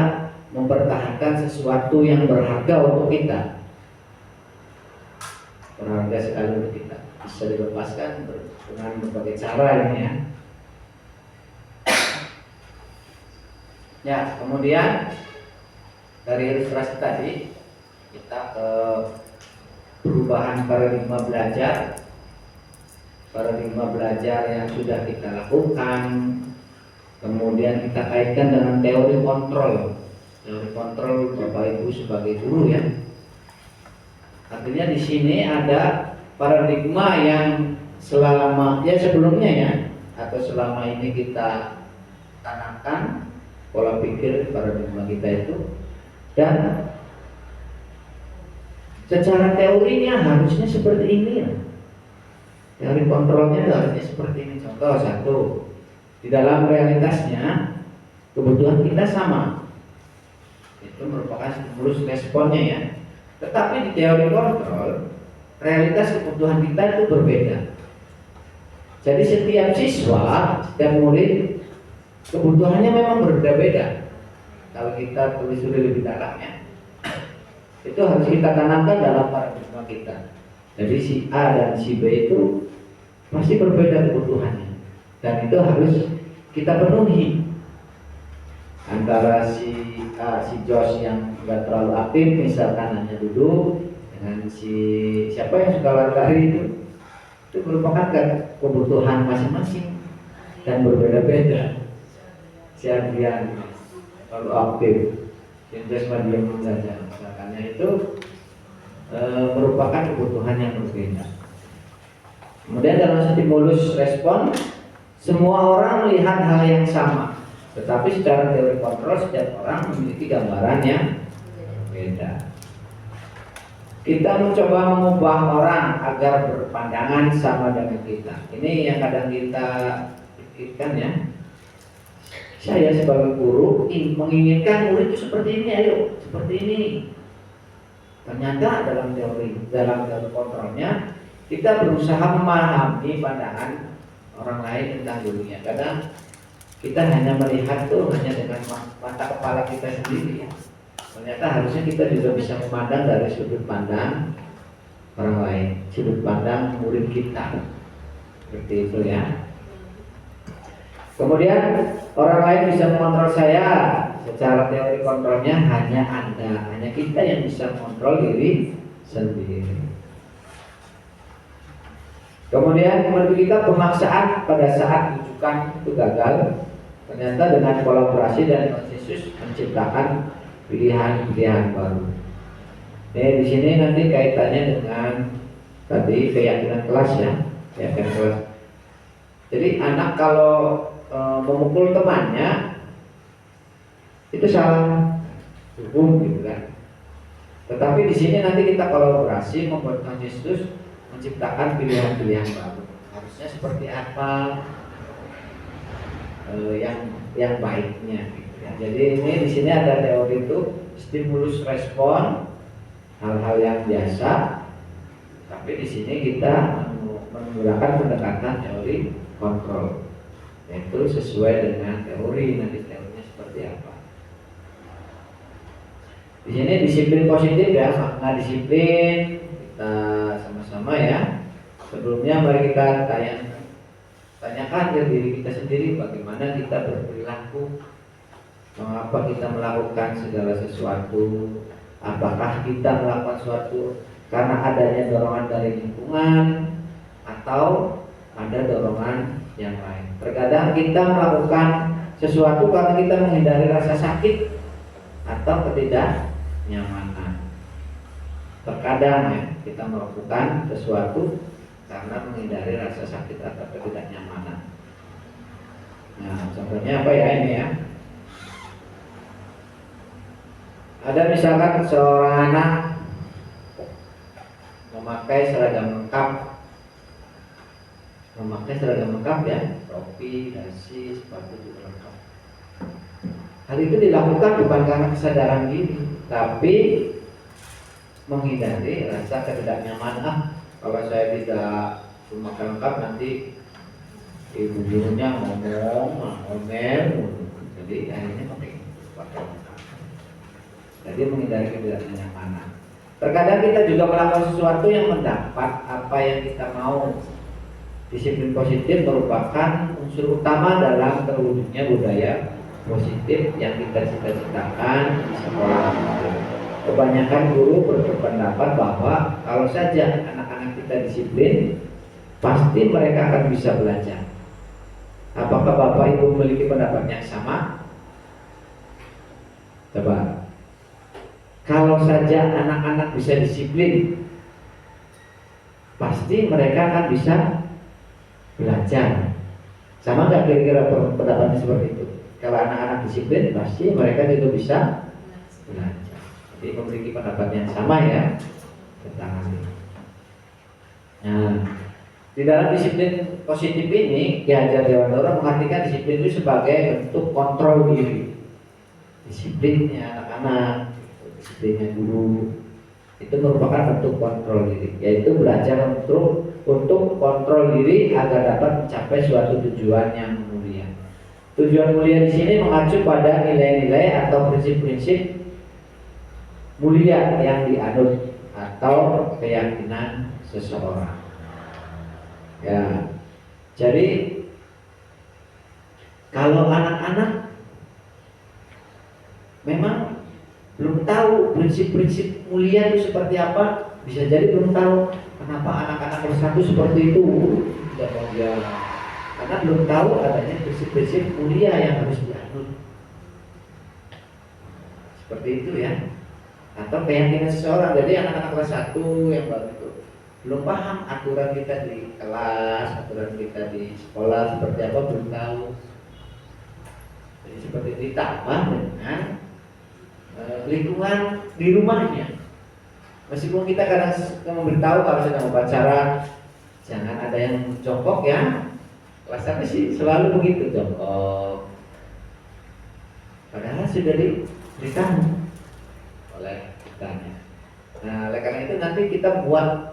mempertahankan sesuatu yang berharga untuk kita, berharga sekali untuk kita, bisa dilepaskan dengan berbagai cara ini ya. Ya, kemudian dari ilustrasi tadi kita ke perubahan paradigma belajar yang sudah kita lakukan. Kemudian kita kaitkan dengan teori kontrol Bapak Ibu sebagai guru ya. Artinya di sini ada paradigma yang sebelumnya ya, atau selama ini kita tanamkan pola pikir paradigma kita itu, dan secara teorinya harusnya seperti ini ya. Teori kontrolnya harusnya seperti ini. Contoh satu, di dalam realitasnya kebutuhan kita sama, itu merupakan stimulus responnya ya. Tetapi di teori kontrol, realitas kebutuhan kita itu berbeda. Jadi setiap siswa, setiap murid kebutuhannya memang berbeda-beda. Kalau kita telusuri lebih dalamnya, itu harus kita tanamkan dalam paradigma kita. Jadi si A dan si B itu pasti berbeda kebutuhannya, dan itu harus kita penuhi. Antara si A, si Jos yang nggak terlalu aktif, misalkan hanya duduk, dengan si siapa yang suka lari itu merupakan kebutuhan masing-masing dan berbeda-beda. Si Adrian terlalu aktif, si Jos mah diam saja, misalkannya itu merupakan kebutuhan yang berbeda. Kemudian dalam stimulus respon, semua orang melihat hal yang sama, tetapi secara teori kontrol setiap orang memiliki gambaran yang berbeda. Kita mencoba mengubah orang agar berpandangan sama dengan kita. Ini yang kadang kita pikirkan ya. Saya sebagai guru menginginkan murid itu seperti ini, ayo seperti ini. Ternyata dalam teori kontrolnya kita berusaha memahami pandangan orang lain tentang dirinya. Kadang kita hanya melihat tuh hanya dengan mata kepala kita sendiri ya. Ternyata harusnya kita juga bisa memandang dari sudut pandang orang lain, sudut pandang murid kita. Seperti itu ya. Kemudian orang lain bisa mengontrol saya. Secara teori kontrolnya hanya Anda, hanya kita yang bisa mengontrol diri sendiri. Kemudian menurut kita pemaksaan pada saat rujukan itu gagal. Ternyata dengan kolaborasi dan konsensus menciptakan pilihan-pilihan baru. Di sini nanti kaitannya dengan tadi keyakinan kelas ya, keyakinan kelas. Jadi anak kalau memukul temannya itu salah hukum gitu kan. Tetapi di sini nanti kita kolaborasi membuat konsensus menciptakan pilihan-pilihan baru. Harusnya seperti apa yang baiknya. Gitu ya. Jadi ini di sini ada teori itu stimulus respon, hal-hal yang biasa. Tapi di sini kita menggunakan pendekatan teori kontrol, yaitu sesuai dengan teori. Nanti teorinya seperti apa. Di sini disiplin positif ya, makna disiplin kita sama-sama ya. Sebelumnya mari kita tanyakan ke diri kita sendiri bagaimana kita berperilaku Mengapa kita melakukan segala sesuatu? Apakah kita melakukan sesuatu karena adanya dorongan dari lingkungan atau ada dorongan yang lain? Terkadang kita melakukan sesuatu karena kita menghindari rasa sakit atau ketidaknyamanan. Terkadang ya, kita melakukan sesuatu karena menghindari rasa sakit atau ketidaknyamanan. Nah, contohnya apa ya ini ya? Ada misalkan seorang anak memakai seragam lengkap ya, topi, dasi, sepatu juga lengkap. Hal itu dilakukan bukan karena kesadaran diri, tapi menghindari rasa ketidaknyamanan. Kalau saya tidak memakai lengkap nanti ibu gurunya ngomel, jadi akhirnya pakai lengkap. Jadi menghindari ketidaknyamanan. Terkadang kita juga melakukan sesuatu yang mendapat apa yang kita mau. Disiplin positif merupakan unsur utama dalam terwujudnya budaya positif yang kita cita-citakan di sekolah. Kebanyakan guru berpendapat bahwa kalau saja anak-anak kita disiplin, pasti mereka akan bisa belajar. Apakah Bapak Ibu memiliki pendapat yang sama? Coba. Kalau saja anak-anak bisa disiplin, pasti mereka akan bisa belajar. Sama nggak kira-kira pendapatnya seperti itu? Kalau anak-anak disiplin, pasti mereka juga bisa belajar. Jadi memiliki pendapat yang sama ya tentang hal ini. Nah, di dalam disiplin positif ini, Ki Hajar Dewantara mengartikan disiplin itu sebagai bentuk kontrol diri. Disiplinnya anak-anak, disiplinnya guru, itu merupakan bentuk kontrol diri, yaitu belajar untuk kontrol diri agar dapat mencapai suatu tujuan yang mulia. Tujuan mulia di sini mengacu pada nilai-nilai atau prinsip-prinsip mulia yang dianut atau keyakinan seseorang. Ya, jadi kalau anak-anak memang belum tahu prinsip-prinsip mulia itu seperti apa, bisa jadi belum tahu kenapa anak-anak kelas 1 seperti itu, tidak mau jalan, karena belum tahu adanya prinsip-prinsip mulia yang harus dianut. Seperti itu ya. Atau keyakinan seseorang. Jadi anak-anak kelas 1 yang baru itu belum paham aturan kita di kelas, aturan kita di sekolah seperti apa, belum tahu. Jadi seperti itu, ditambah dengan lingkungan di rumahnya. Meskipun kita kadang memberitahu kalau sedang upacara jangan ada yang jongkok ya, kelas 1 sih selalu begitu, jongkok. Padahal sudah diberitahu oleh kitanya. Nah, oleh karena itu nanti kita buat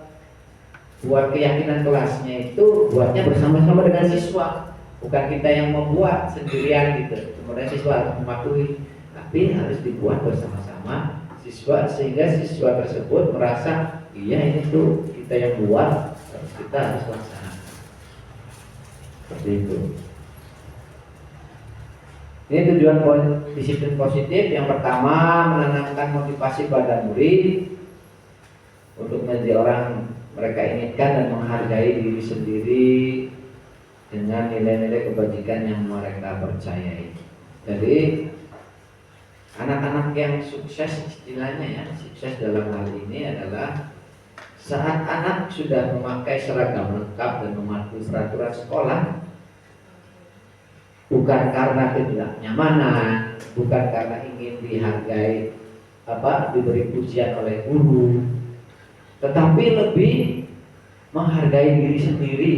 keyakinan kelasnya itu buatnya bersama-sama dengan siswa, bukan kita yang membuat sendirian gitu. Kemudian siswa harus mematuhi, tapi harus dibuat bersama-sama siswa sehingga siswa tersebut merasa iya ini tuh kita yang buat, kita harus laksanakan. Seperti itu. Ini tujuan disiplin positif. Yang pertama, menanamkan motivasi pada murid untuk menjadi orang mereka inginkan dan menghargai diri sendiri dengan nilai-nilai kebajikan yang mereka percayai. Jadi anak-anak yang sukses, istilahnya ya, sukses dalam hal ini adalah saat anak sudah memakai seragam lengkap dan mematuhi peraturan sekolah, bukan karena ketidaknyamanan, bukan karena ingin dihargai diberi pujian oleh guru, tetapi lebih menghargai diri sendiri,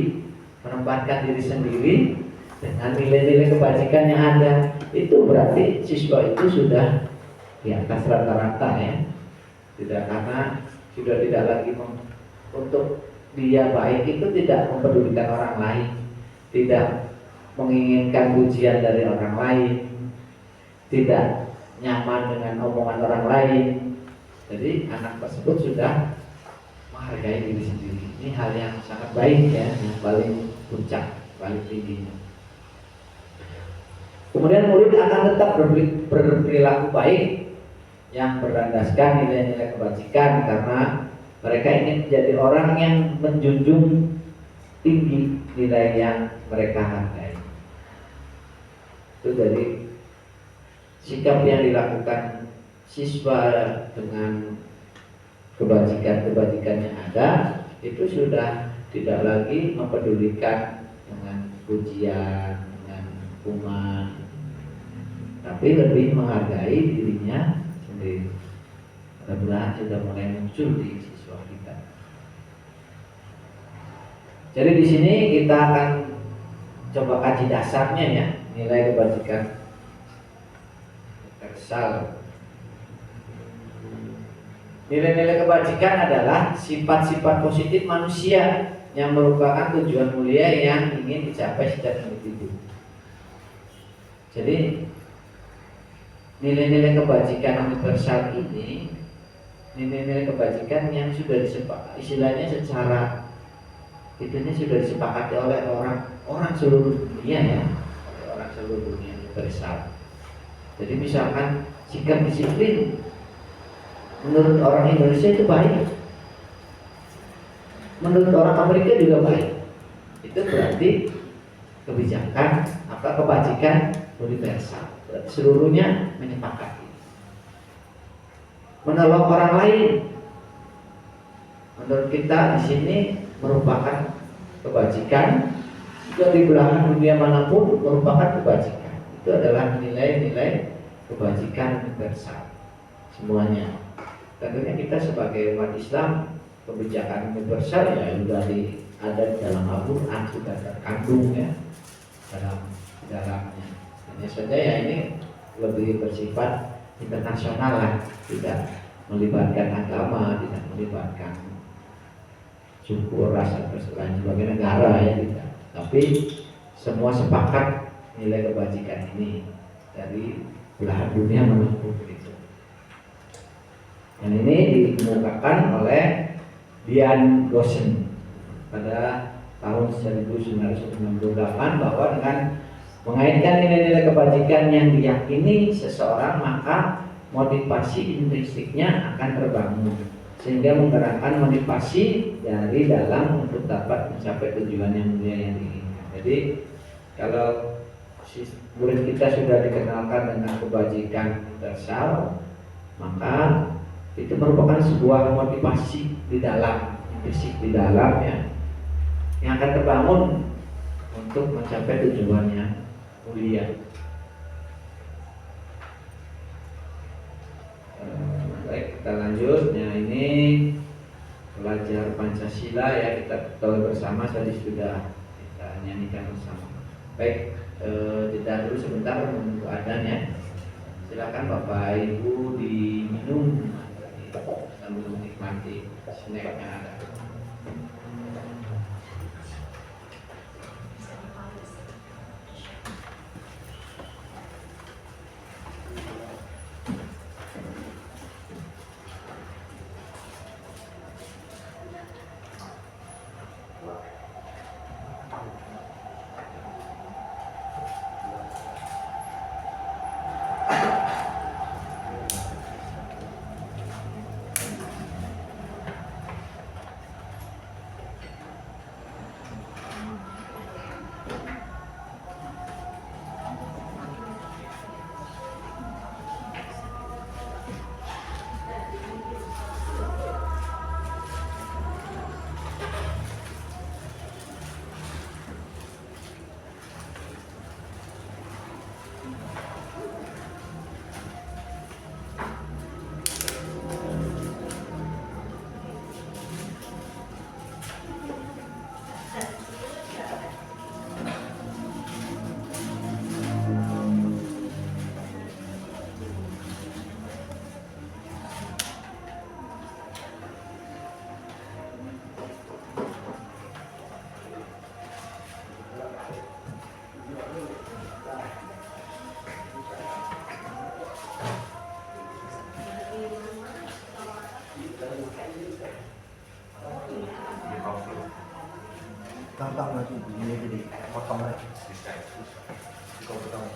menempatkan diri sendiri dengan nilai-nilai kebajikan yang ada. Itu berarti siswa itu sudah di atas rata-rata ya. Tidak, karena sudah tidak lagi untuk dia baik itu tidak mempedulikan orang lain, tidak menginginkan pujian dari orang lain, tidak nyaman dengan omongan orang lain. Jadi anak tersebut sudah menghargai diri sendiri. Ini hal yang sangat baik ya, yang paling puncak, paling tingginya. Kemudian murid akan tetap berperilaku baik yang berlandaskan nilai-nilai kebajikan karena mereka ingin menjadi orang yang menjunjung tinggi nilai yang mereka hargai. Itu dari sikap yang dilakukan siswa dengan kebajikan-kebajikan yang ada, itu sudah tidak lagi mempedulikan dengan pujian, dengan hukuman, tapi lebih menghargai dirinya sendiri. Mudah-mudahan sudah mulai muncul di siswa kita. Jadi di sini kita akan coba kaji dasarnya ya, nilai kebajikan universal. Nilai-nilai kebajikan adalah sifat-sifat positif manusia yang merupakan tujuan mulia yang ingin dicapai setiap individu. Jadi nilai-nilai kebajikan universal ini nilai-nilai kebajikan yang sudah disepakati, istilahnya secara itunya sudah disepakati oleh orang seluruh dunia ya, oleh orang seluruh dunia universal. Jadi misalkan sikap disiplin menurut orang Indonesia itu baik, menurut orang Amerika juga baik. Itu berarti kebijakan kebajikan universal. Berarti seluruhnya menyepakati. Menolong orang lain, menurut kita di sini merupakan kebajikan. Jika di belahan dunia manapun merupakan kebajikan. Itu adalah nilai-nilai kebajikan universal semuanya. Tentunya kita sebagai umat Islam, kebijakan universal ya sudah ada di dalam Al-Quran, sudah terkandung ya dalamnya. Hanya saja ya ini lebih bersifat internasional lah, tidak melibatkan agama, tidak melibatkan suku, ras atau lain sebagai negara ya tidak. Tapi semua sepakat nilai kebajikan ini dari belahan dunia manapun gitu. Dan ini dikemukakan oleh Dian Gosen pada tahun 1998 bahwa dengan mengaitkan nilai-nilai kebajikan yang diyakini seseorang, maka motivasi intrinsiknya akan terbangun sehingga menggerakkan motivasi dari dalam untuk dapat mencapai tujuan yang mulia yang diinginkan. Jadi kalau murid kita sudah dikenalkan dengan kebajikan universal, maka itu merupakan sebuah motivasi di dalam, fisik di dalam ya, yang akan terbangun untuk mencapai tujuannya mulia. Baik, kita lanjut. Nah ini belajar Pancasila ya, kita tahu bersama tadi sudah kita nyanyikan bersama. Baik, jeda dulu sebentar menunggu adzan ya. Silakan Bapak Ibu diminum sambil menikmati snack yang ada. Gampang lagi ini jadi potong lagi. Kau potong.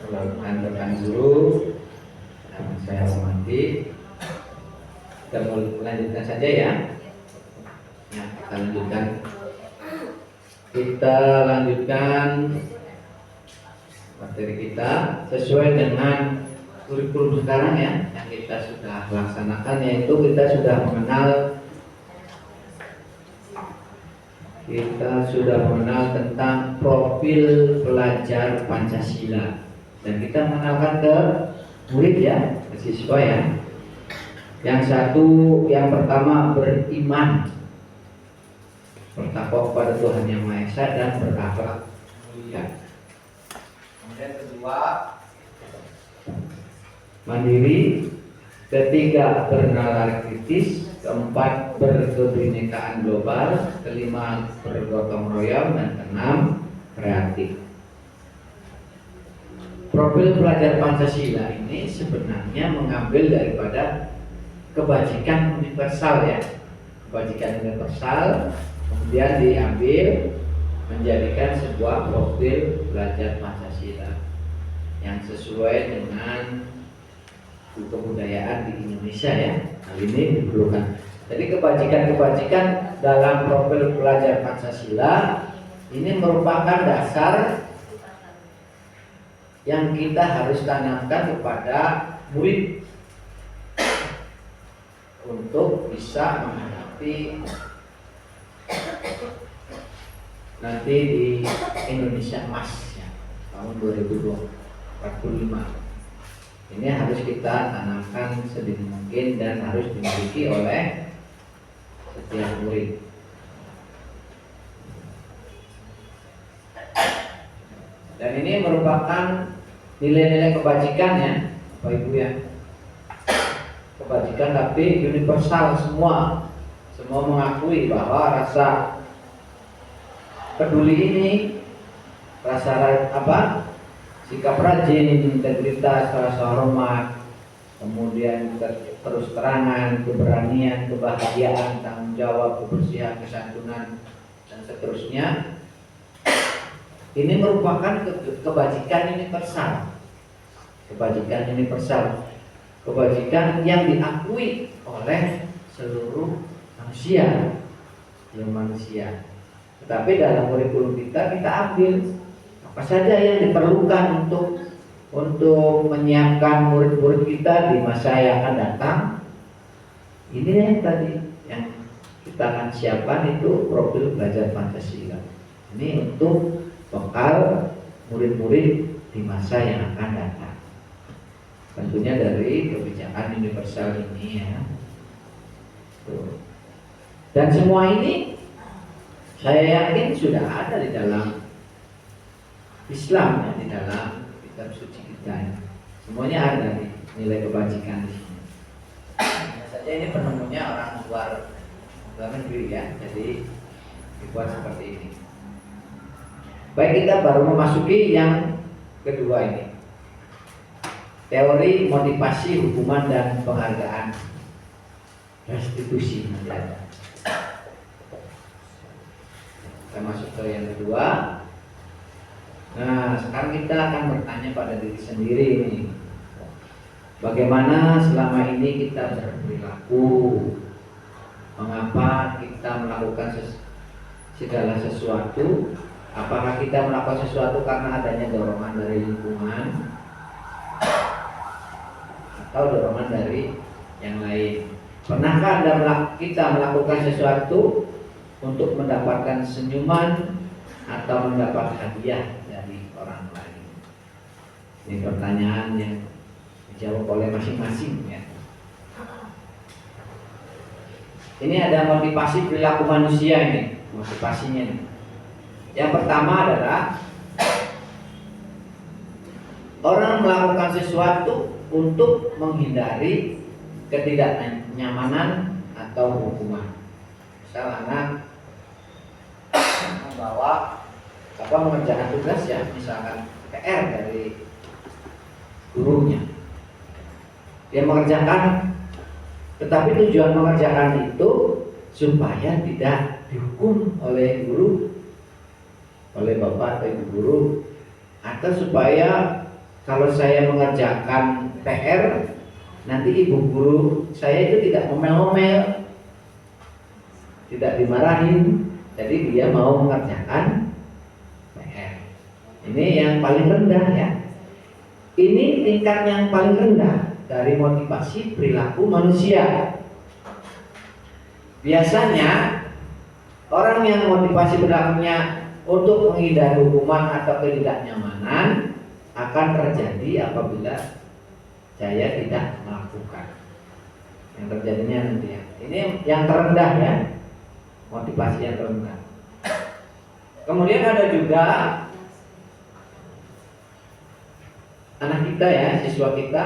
Rekan-rekan guru yang saya hormati, kita lanjutkan saja ya. Kita lanjutkan materi kita sesuai dengan kurikulum sekarang ya, yang kita sudah laksanakan, yaitu kita sudah mengenal tentang profil pelajar Pancasila, dan kita mengenalkan ke murid ya, ke siswa ya. Yang pertama beriman, bertakwa kepada Tuhan Yang Maha Esa dan berakhlak mulia. Kemudian kedua, mandiri. Ketiga, bernalar kritis. Keempat, berkebinekaan global. Kelima, bergotong royong. Dan keenam, kreatif. Profil pelajar Pancasila ini sebenarnya mengambil daripada kebajikan universal ya. Kebajikan universal kemudian diambil menjadikan sebuah profil pelajar Pancasila yang sesuai dengan kebudayaan di Indonesia ya. Hal ini diperlukan. Jadi kebajikan-kebajikan dalam profil pelajar Pancasila ini merupakan dasar yang kita harus tanamkan kepada murid untuk bisa menghadapi nanti di Indonesia Emas ya, tahun 2045. Ini harus kita tanamkan sedini mungkin dan harus dimiliki oleh setiap murid. Dan ini merupakan nilai-nilai kebajikan ya, Bapak Ibu ya. Kebajikan tapi universal, semua semua mengakui bahwa rasa peduli ini, sikap rajin, integritas, rasa hormat, kemudian terus terangan, keberanian, kebahagiaan, tanggung jawab, kebersihan, kesantunan, dan seterusnya. Ini merupakan kebajikan universal. Kebajikan universal. Kebajikan yang diakui oleh seluruh manusia. Tetapi dalam kurikulum kita ambil apa saja yang diperlukan untuk menyiapkan murid-murid kita di masa yang akan datang. Ini yang tadi yang kita akan siapkan itu profil belajar Pancasila. Ini untuk bekal murid-murid di masa yang akan datang. Tentunya dari kebijakan universal ini ya. Dan semua ini saya yakin sudah ada di dalam Islam ya, di dalam kitab suci kita. Semuanya ada nih nilai kebajikan di sini. Hanya saja ini penemunya orang luar negeri ya, jadi dibuat seperti ini. Baik, kita baru memasuki yang kedua ini. Teori motivasi hukuman dan penghargaan restitusi. Kita masuk ke yang kedua. Nah, sekarang kita akan bertanya pada diri sendiri nih. Bagaimana selama ini kita berperilaku? Mengapa kita melakukan segala sesuatu? Apakah kita melakukan sesuatu karena adanya dorongan dari lingkungan atau dorongan dari yang lain? Pernahkah kita melakukan sesuatu untuk mendapatkan senyuman atau mendapat hadiah dari orang lain? Ini pertanyaan yang dijawab oleh masing-masing ya. Ini ada motivasi perilaku manusia ini, motivasinya nih. Yang pertama adalah orang melakukan sesuatu untuk menghindari ketidaknyamanan atau hukuman. Misal anak mengerjakan tugas ya, misalkan PR dari gurunya. Dia mengerjakan, tetapi tujuan mengerjakan itu supaya tidak dihukum oleh guru, oleh bapak atau ibu guru, atau supaya kalau saya mengerjakan PR nanti ibu guru saya itu tidak ngomel-ngomel, tidak dimarahin, jadi dia mau mengerjakan PR. Ini yang paling rendah ya. Ini tingkat yang paling rendah dari motivasi perilaku manusia. Biasanya orang yang motivasi perilakunya untuk menghindari hukuman atau ketidaknyamanan akan terjadi apabila saya tidak melakukan. Yang terjadinya nanti ya. Ini yang terendah ya, motivasi yang terendah. Kemudian ada juga anak kita ya, siswa kita,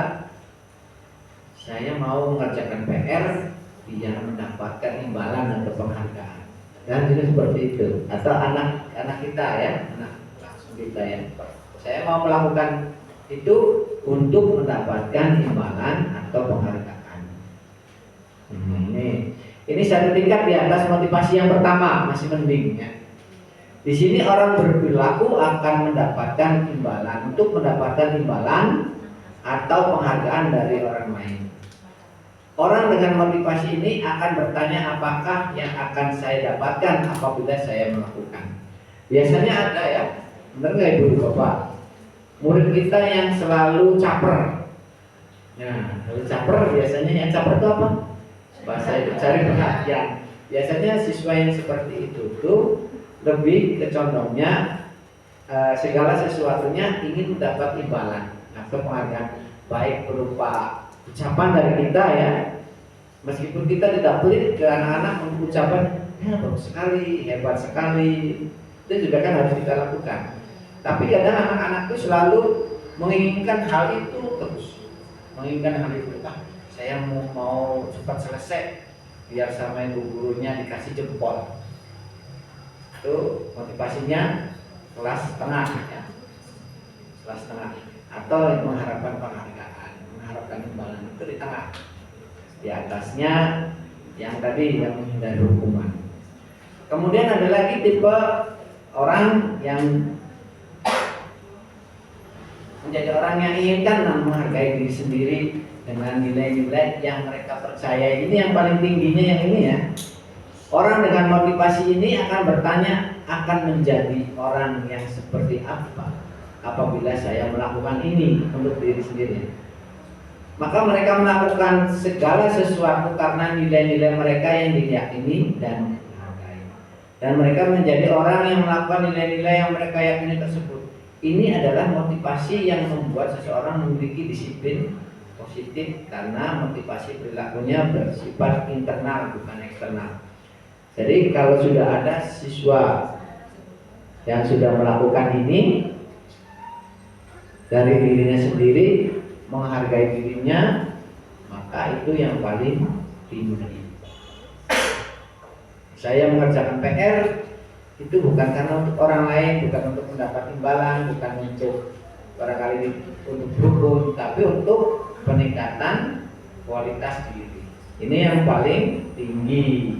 saya mau mengerjakan PR biar mendapatkan imbalan atau penghargaan. Dan juga seperti itu. Atau anak kita ya, anak langsung kita ya, saya mau melakukan itu untuk mendapatkan imbalan atau penghargaan. Ini satu tingkat di atas motivasi yang pertama, masih mending ya. Di sini orang berperilaku akan mendapatkan imbalan, untuk mendapatkan imbalan atau penghargaan dari orang lain. Orang dengan motivasi ini akan bertanya apakah yang akan saya dapatkan apabila saya melakukan. Biasanya ada ya, benar nggak ibu bapak? Murid kita yang selalu caper. Nah, kalau caper biasanya yang caper itu apa? Bahasa itu cari perhatian. Biasanya siswa yang seperti itu tuh lebih kecondongnya segala sesuatunya ingin mendapat imbalan atau penghargaan, baik berupa ucapan dari kita ya, meskipun kita tidak pelit ke anak-anak untuk ucapan ya bagus sekali, hebat sekali, itu juga kan harus kita lakukan. Tapi kadang anak-anak itu selalu menginginkan hal itu terus, menginginkan hal itu. Saya mau cepat selesai biar sama ibu gurunya dikasih jempol. Itu motivasinya kelas tengah ya. Kelas tengah atau mengharapkan penghargaan, mengharapkan imbalan itu di tengah. Di atasnya yang tadi yang menghindari hukuman. Kemudian ada lagi tipe orang yang menjadi orang yang inginkan menghargai diri sendiri dengan nilai-nilai yang mereka percaya. Ini yang paling tingginya yang ini ya. Orang dengan motivasi ini akan bertanya, akan menjadi orang yang seperti apa apabila saya melakukan ini untuk diri sendiri. Maka mereka melakukan segala sesuatu karena nilai-nilai mereka yang diyakini dan menghargai. Dan mereka menjadi orang yang melakukan nilai-nilai yang mereka yakini tersebut. Ini adalah motivasi yang membuat seseorang memiliki disiplin positif karena motivasi perilakunya bersifat internal bukan eksternal. Jadi kalau sudah ada siswa yang sudah melakukan ini dari dirinya sendiri, menghargai dirinya, maka itu yang paling tinggi. Saya mengerjakan PR itu bukan karena untuk orang lain, bukan untuk mendapat imbalan, bukan untuk barangkali untuk berhukum, tapi untuk peningkatan kualitas diri. Ini yang paling tinggi.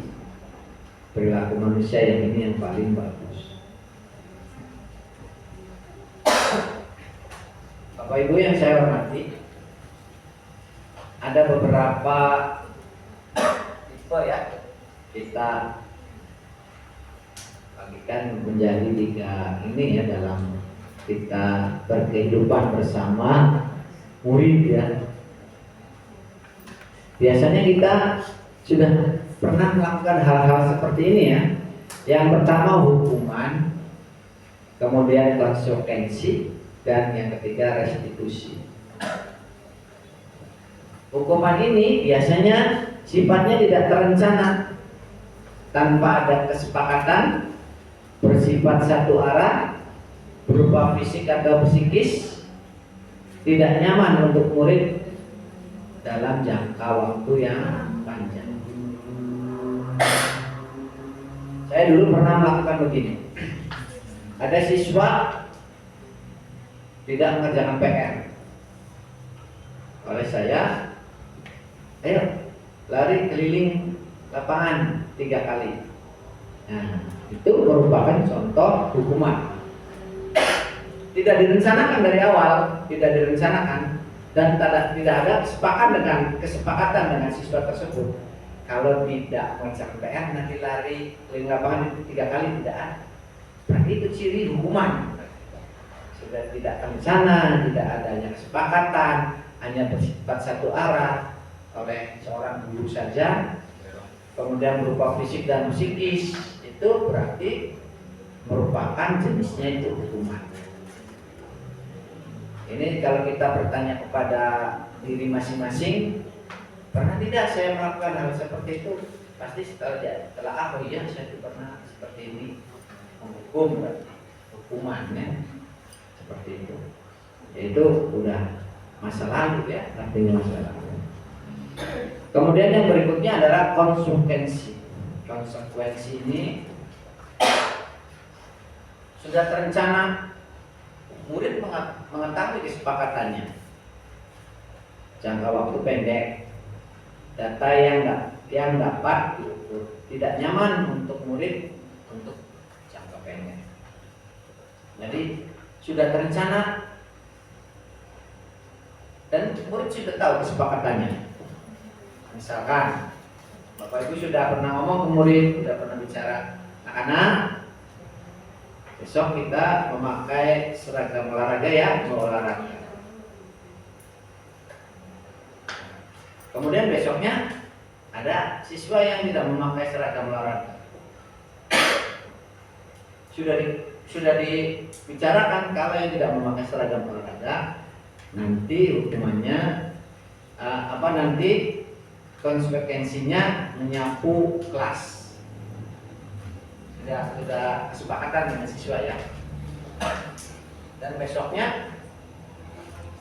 Perilaku manusia yang ini yang paling bagus. Bapak Ibu yang saya hormati, ada beberapa tipe ya, kita bagikan menjadi 3 ini ya dalam kita berkehidupan bersama murid ya. Biasanya kita sudah pernah melakukan hal-hal seperti ini ya. Yang pertama hukuman, kemudian konsekuensi, dan yang ketiga restitusi. Hukuman ini biasanya sifatnya tidak terencana, tanpa ada kesepakatan, bersifat satu arah, berupa fisik atau psikis, tidak nyaman untuk murid dalam jangka waktu yang panjang. Saya dulu pernah melakukan begini. Ada siswa tidak mengerjakan PR. Oleh saya, ayo lari keliling lapangan 3 kali. Nah, itu merupakan contoh hukuman. Tidak direncanakan dari awal, tidak direncanakan, dan tidak ada kesepakatan dengan siswa tersebut. Kalau tidak mengerjakan PR nanti lari keliling lapangan 3 kali, tidak ada. Berarti itu ciri hukuman. Sudah tidak terencana, tidak adanya kesepakatan, hanya bersifat satu arah oleh seorang guru saja, kemudian berupa fisik dan psikis, itu berarti merupakan jenisnya itu hukuman. Ini kalau kita bertanya kepada diri masing-masing, pernah tidak saya melakukan hal seperti itu? Pasti setelah oh iya saya pernah seperti ini, menghukum berarti hukumannya seperti itu. Yaitu udah masa lalu ya, artinya masa lalu. Kemudian yang berikutnya adalah konsekuensi. Konsekuensi ini sudah terencana, murid mengetahui kesepakatannya. Jangka waktu pendek, data yang dapat tidak nyaman untuk murid untuk jangka pendek. Jadi sudah terencana dan murid sudah tahu kesepakatannya. Misalkan Bapak Ibu sudah pernah ngomong ke murid, sudah pernah bicara, anak-anak besok kita memakai seragam olahraga ya, mau olahraga. Kemudian besoknya ada siswa yang tidak memakai seragam olahraga. Sudah dibicarakan kalau yang tidak memakai seragam olahraga nanti hukumannya nanti konsekuensinya menyapu kelas. Sudah kesepakatan dengan siswa ya. Dan besoknya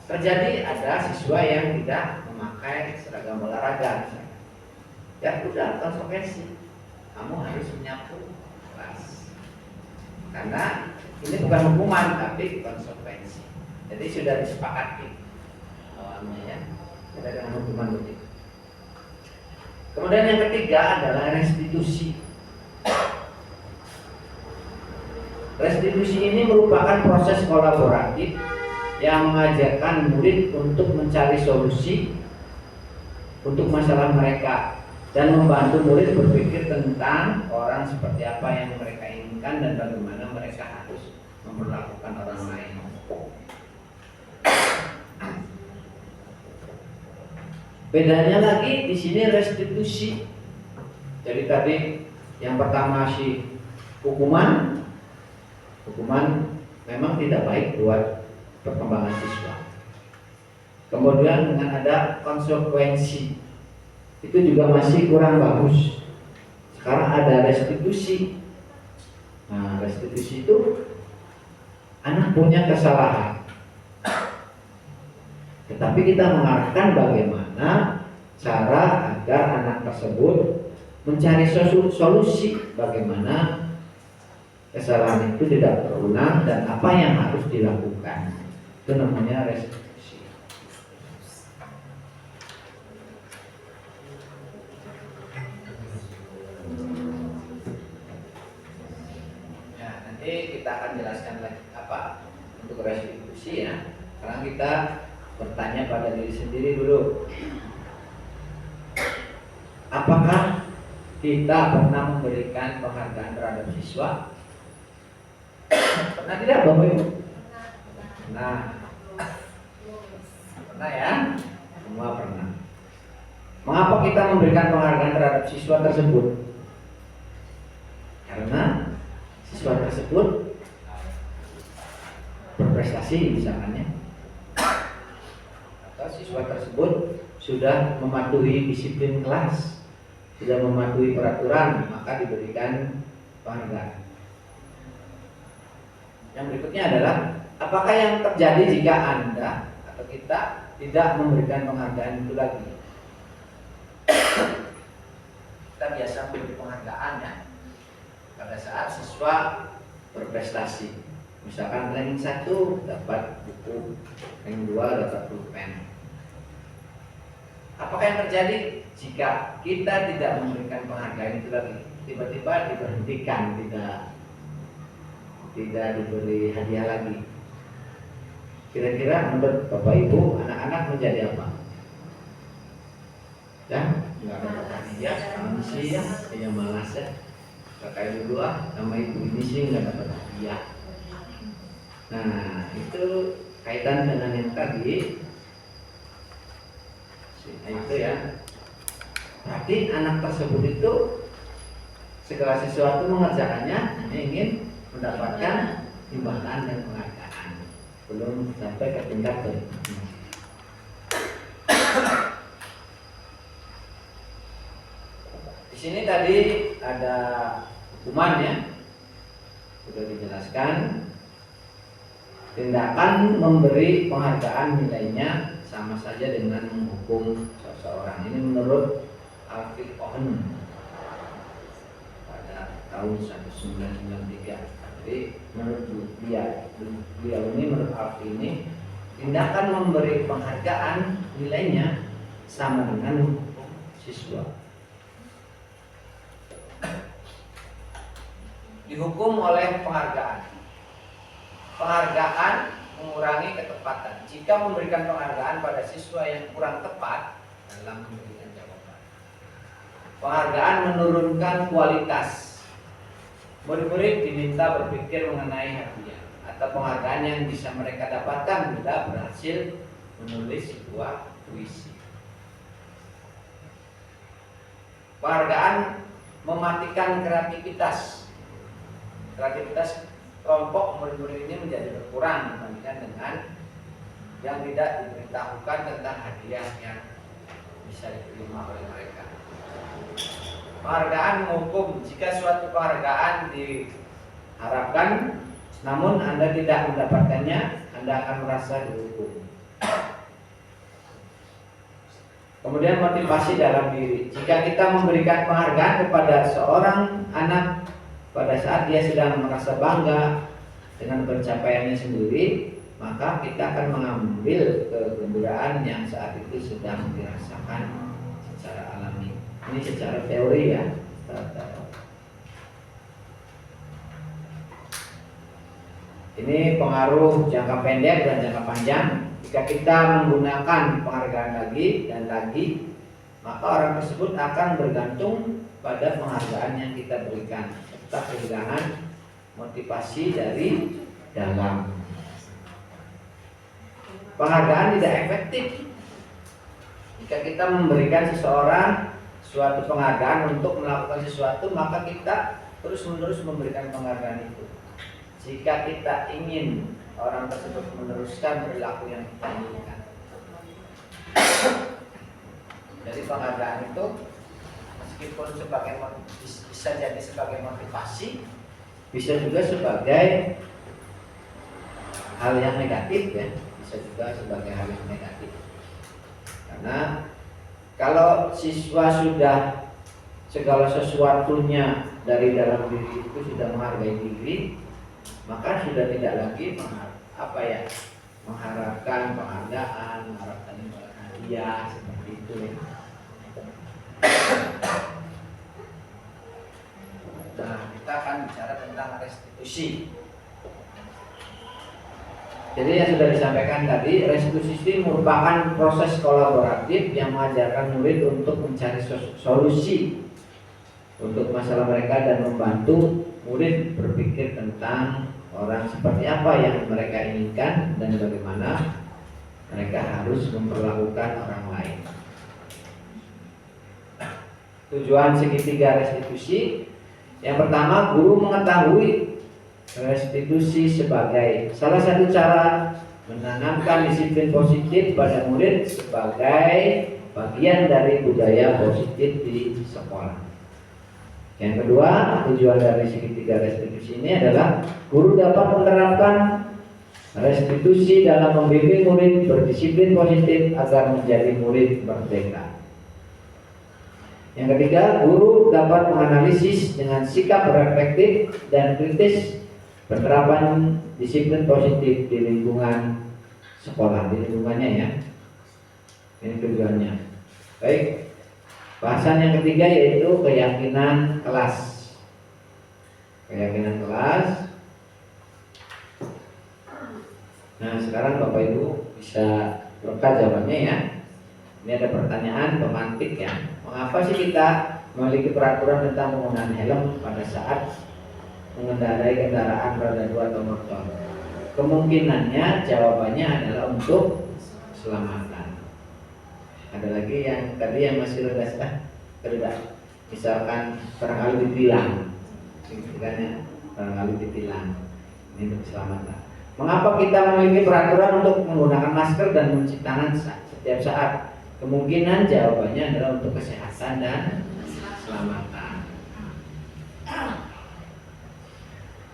terjadi ada siswa yang tidak memakai seragam olahraga. Ya udah, konsekuensi. Kamu harus menyapu kelas. Karena ini bukan hukuman tapi konsekuensi. Jadi sudah disepakati awalnya ya. Ada dengan hukuman begitu. Kemudian yang ketiga adalah restitusi. Restitusi ini merupakan proses kolaboratif yang mengajarkan murid untuk mencari solusi untuk masalah mereka dan membantu murid berpikir tentang orang seperti apa yang mereka inginkan dan bagaimana mereka harus memperlakukan orang lain. Bedanya lagi di sini restitusi. Jadi tadi yang pertama hukuman memang tidak baik buat perkembangan siswa. Kemudian dengan ada konsekuensi, itu juga masih kurang bagus. Sekarang ada restitusi. Nah, restitusi itu anak punya kesalahan, tetapi kita mengarahkan bagaimana cara agar anak tersebut mencari solusi bagaimana kesalahan itu tidak terulang dan apa yang harus dilakukan. Itu namanya restitusi. Ya, nanti kita akan jelaskan lagi apa untuk restitusi ya. Sekarang kita bertanya pada diri sendiri dulu. Apakah kita pernah memberikan penghargaan terhadap siswa? Pernah tidak Bapak Ibu? Pernah ya? Semua pernah. Mengapa kita memberikan penghargaan terhadap siswa tersebut? Karena siswa tersebut berprestasi misalkan ya, atau siswa tersebut sudah mematuhi disiplin kelas, sudah mematuhi peraturan, maka diberikan penghargaan. Yang berikutnya adalah apakah yang terjadi jika Anda atau kita tidak memberikan penghargaan itu lagi? Kita biasa memberi penghargaan ya pada saat siswa berprestasi. Misalkan ranking 1 dapat buku, ranking 2 dapat pulpen. Apakah yang terjadi jika kita tidak memberikan penghargaan itu lagi? Tiba-tiba diberhentikan, tidak diberi hadiah lagi. Kira-kira menurut Bapak Ibu, anak-anak menjadi apa? Ya, nggak dapat hadiah, kamu sih ya malas ya. Kakak dulu sama ibu ini sih nggak dapat hadiah. Nah, itu kaitan dengan yang tadi. Itu ya. Berarti anak tersebut itu segala sesuatu mengerjakannya hanya ingin mendapatkan imbalan dan penghargaan, belum sampai ke tingkat berikutnya. Di sini tadi ada hukuman ya, sudah dijelaskan. Tindakan memberi penghargaan nilainya sama saja dengan menghukum seseorang. Ini menurut Alfred Owen pada tahun 1993. Jadi menurut beliau ini, menurut Alfred ini, tindakan memberi penghargaan nilainya sama dengan menghukum siswa. Dihukum oleh penghargaan. Penghargaan mengurangi ketepatan. Jika memberikan penghargaan pada siswa yang kurang tepat dalam memberikan jawaban, penghargaan menurunkan kualitas. Murid-murid diminta berpikir mengenai hadiah atau penghargaan yang bisa mereka dapatkan bila berhasil menulis sebuah puisi. Penghargaan mematikan kreativitas. Kreativitas kelompok murid-murid ini menjadi berkurang dibandingkan dengan yang tidak diberitahukan tentang hadiah yang bisa diterima oleh mereka. Penghargaan menghukum. Jika suatu penghargaan diharapkan namun Anda tidak mendapatkannya, Anda akan merasa dihukum. Kemudian motivasi dalam diri. Jika kita memberikan penghargaan kepada seorang anak pada saat dia sedang merasa bangga dengan pencapaiannya sendiri, maka kita akan mengambil kegembiraan yang saat itu sedang dirasakan secara alami. Ini secara teori ya. Ini pengaruh jangka pendek dan jangka panjang. Jika kita menggunakan penghargaan lagi dan lagi, maka orang tersebut akan bergantung pada penghargaan yang kita berikan, serta kehilangan motivasi dari dalam. Penghargaan tidak efektif jika kita memberikan seseorang suatu penghargaan untuk melakukan sesuatu, maka kita terus-menerus memberikan penghargaan itu. Jika kita ingin orang tersebut meneruskan perilaku yang kita inginkan, jadi penghargaan itu meskipun bisa jadi sebagai motivasi, bisa juga sebagai hal yang negatif ya, bisa juga sebagai hal yang negatif. Karena kalau siswa sudah segala sesuatunya dari dalam diri itu sudah menghargai diri, maka sudah tidak lagi mengharapkan penghargaan, mengharapkan hadiah seperti itu. Nah, kita akan bicara tentang restitusi. Jadi yang sudah disampaikan tadi, restitusi merupakan proses kolaboratif yang mengajarkan murid untuk mencari solusi untuk masalah mereka dan membantu murid berpikir tentang orang seperti apa yang mereka inginkan dan bagaimana mereka harus memperlakukan orang lain. Tujuan segitiga restitusi, yang pertama, guru mengetahui restitusi sebagai salah satu cara menanamkan disiplin positif pada murid sebagai bagian dari budaya positif di sekolah. Yang kedua, tujuan dari segitiga restitusi ini adalah guru dapat menerapkan restitusi dalam membimbing murid berdisiplin positif agar menjadi murid merdeka. Yang ketiga, guru dapat menganalisis dengan sikap reflektif dan kritis penerapan disiplin positif di lingkungan sekolah, di lingkungannya ya. Ini tujuannya. Baik. Bahasan yang ketiga yaitu keyakinan kelas. Keyakinan kelas. Nah, sekarang Bapak Ibu bisa lekat jawabannya ya. Ini ada pertanyaan pemantik ya. Mengapa sih kita memiliki peraturan tentang penggunaan helm pada saat mengendarai kendaraan roda 2 atau motor? Kemungkinannya jawabannya adalah untuk keselamatan. Ada lagi yang tadi yang masih rendah, misalkan barangkali ditilang, barangkali ditilang, ini untuk keselamatan. Mengapa kita memiliki peraturan untuk menggunakan masker dan mencuci tangan setiap saat? Kemungkinan jawabannya adalah untuk kesehatan dan keselamatan.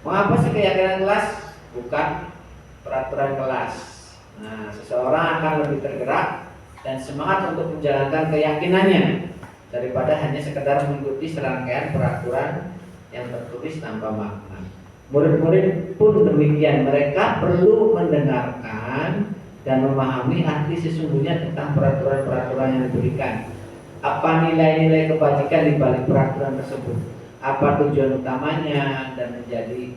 Mengapa sih keyakinan kelas bukan peraturan kelas? Nah, seseorang akan lebih tergerak dan semangat untuk menjalankan keyakinannya daripada hanya sekedar mengikuti serangkaian peraturan yang tertulis tanpa makna. Murid-murid pun demikian, mereka perlu mendengarkan dan memahami arti sesungguhnya tentang peraturan-peraturan yang diberikan. Apa nilai-nilai kebajikan di balik peraturan tersebut? Apa tujuan utamanya dan menjadi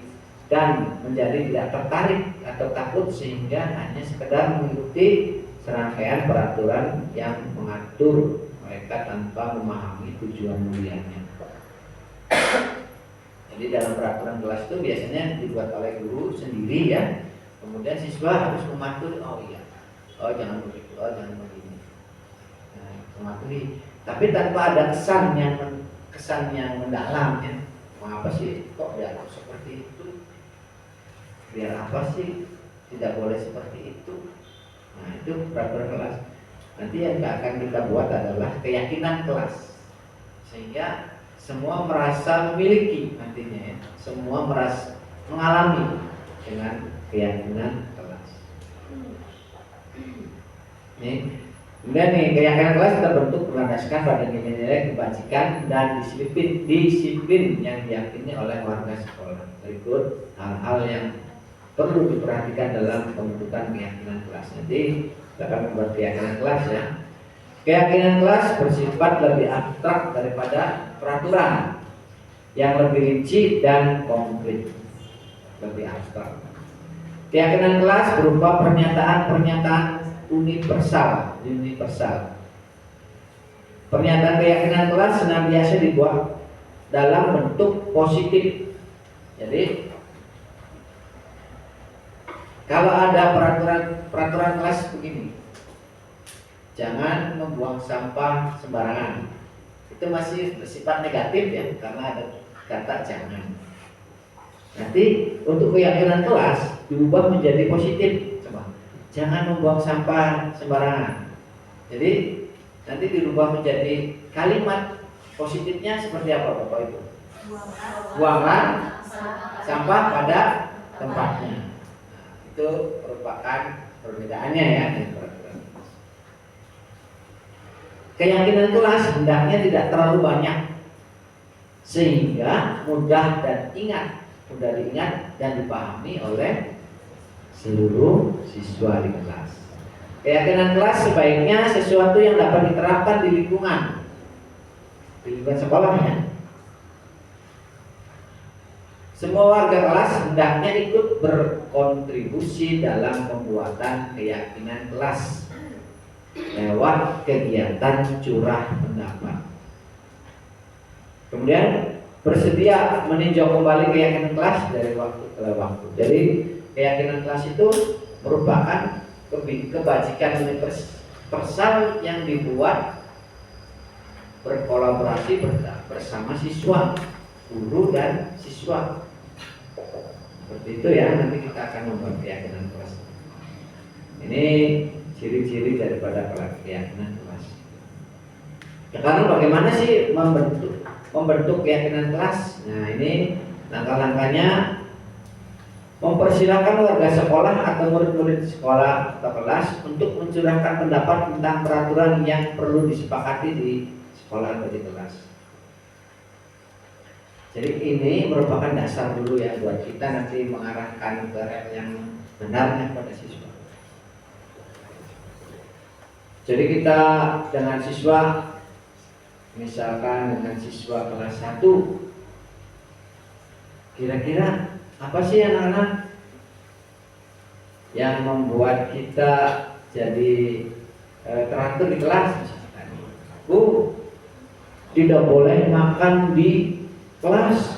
tidak tertarik atau takut sehingga hanya sekedar mengikuti serangkaian peraturan yang mengatur mereka tanpa memahami tujuan mulianya. Jadi dalam peraturan kelas itu biasanya dibuat oleh guru sendiri ya. Kemudian siswa harus mematuhi, oh iya, oh jangan begitu, oh jangan begini. Nah, mematuhi, tapi tanpa ada kesan yang mendalam ya. Mengapa sih kok diatur seperti itu? Biar apa sih tidak boleh seperti itu? Nah, itu peraturan kelas. Nanti yang akan kita buat adalah keyakinan kelas, sehingga semua merasa memiliki nantinya ya. Semua merasa mengalami dengan keyakinan kelas. Ini Kemudian nih, keyakinan kelas terbentuk berlandaskan pada nilai-nilai kebajikan dan disiplin yang diyakini oleh warga sekolah. Berikut hal-hal yang perlu diperhatikan dalam pembentukan keyakinan kelas. Nanti kita akan membuat keyakinan kelas ya. Keyakinan kelas bersifat lebih abstrak daripada peraturan yang lebih rinci dan konkret. Lebih abstrak. Keyakinan kelas berupa pernyataan-pernyataan universal. Pernyataan keyakinan kelas senantiasa dibuat dalam bentuk positif. Jadi kalau ada peraturan kelas begini, jangan membuang sampah sembarangan. Itu masih bersifat negatif ya, karena ada kata jangan. Nanti untuk keyakinan kelas diubah menjadi positif. Coba, jangan membuang sampah sembarangan. Jadi nanti dirubah menjadi kalimat positifnya seperti apa Bapak Ibu? Buanglah sampah pada tempatnya. Itu merupakan perbedaannya ya. Keyakinan kelas hendaknya tidak terlalu banyak sehingga mudah diingat dan dipahami oleh seluruh siswa di kelas. Keyakinan kelas sebaiknya sesuatu yang dapat diterapkan di lingkungan sekolahnya. Semua warga kelas hendaknya ikut berkontribusi dalam pembuatan keyakinan kelas lewat kegiatan curah pendapat. Kemudian bersedia meninjau kembali keyakinan kelas dari waktu ke waktu. Jadi keyakinan kelas itu merupakan kebajikan universal yang dibuat berkolaborasi bersama siswa, guru dan siswa. Seperti itu ya, nanti kita akan membuat keyakinan kelas. Ini ciri-ciri daripada keyakinan kelas. Sekarang bagaimana sih membentuk keyakinan kelas? Nah, ini langkah-langkahnya: mempersilahkan warga sekolah atau murid-murid sekolah atau kelas untuk mencurahkan pendapat tentang peraturan yang perlu disepakati di sekolah atau di kelas. Jadi ini merupakan dasar dulu ya buat kita nanti mengarahkan ke yang benarnya pada siswa. Jadi kita dengan siswa, misalkan dengan siswa kelas 1, kira-kira apa sih anak-anak yang membuat kita jadi teratur di kelas? Misalkan, Bu, tidak boleh makan di kelas.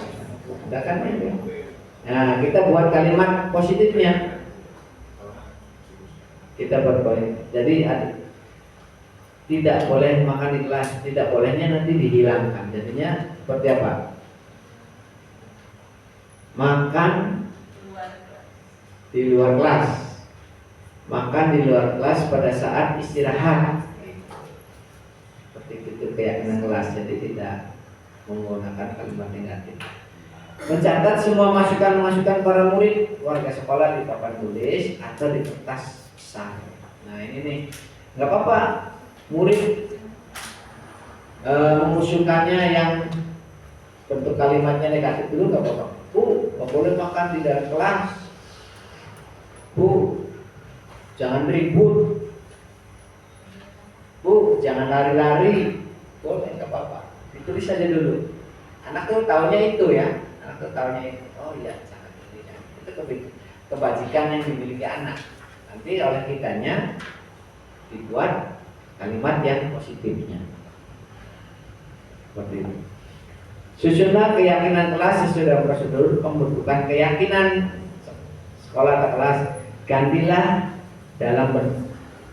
Kan itu. Nah, kita buat kalimat positifnya. Kita buat jadi tidak boleh makan di kelas, tidak bolehnya nanti dihilangkan. Jadinya seperti apa? Makan di luar kelas. Makan di luar kelas pada saat istirahat. Seperti itu keyakinan kelas, jadi tidak menggunakan kalimat negatif. Mencatat semua masukan-masukan para murid warga sekolah di papan tulis atau di kertas besar. Nah ini nih, nggak apa-apa murid mengusulkannya yang bentuk kalimatnya negatif dulu, nggak apa-apa. Bu, nggak boleh makan di dalam kelas. Bu, jangan ribut. Bu, jangan lari-lari. Boleh, nggak apa-apa. Ditulis saja dulu. Anak tuh taunya itu ya. Anak tuh taunya itu. Oh iya, jangan ini. Itu kebajikan yang dimiliki anak. Nanti oleh kitanya dibuat kalimat yang positifnya. Seperti itu. Susunlah keyakinan kelas sesuai dengan prosedur pembentukan keyakinan sekolah atau kelas. Gantilah dalam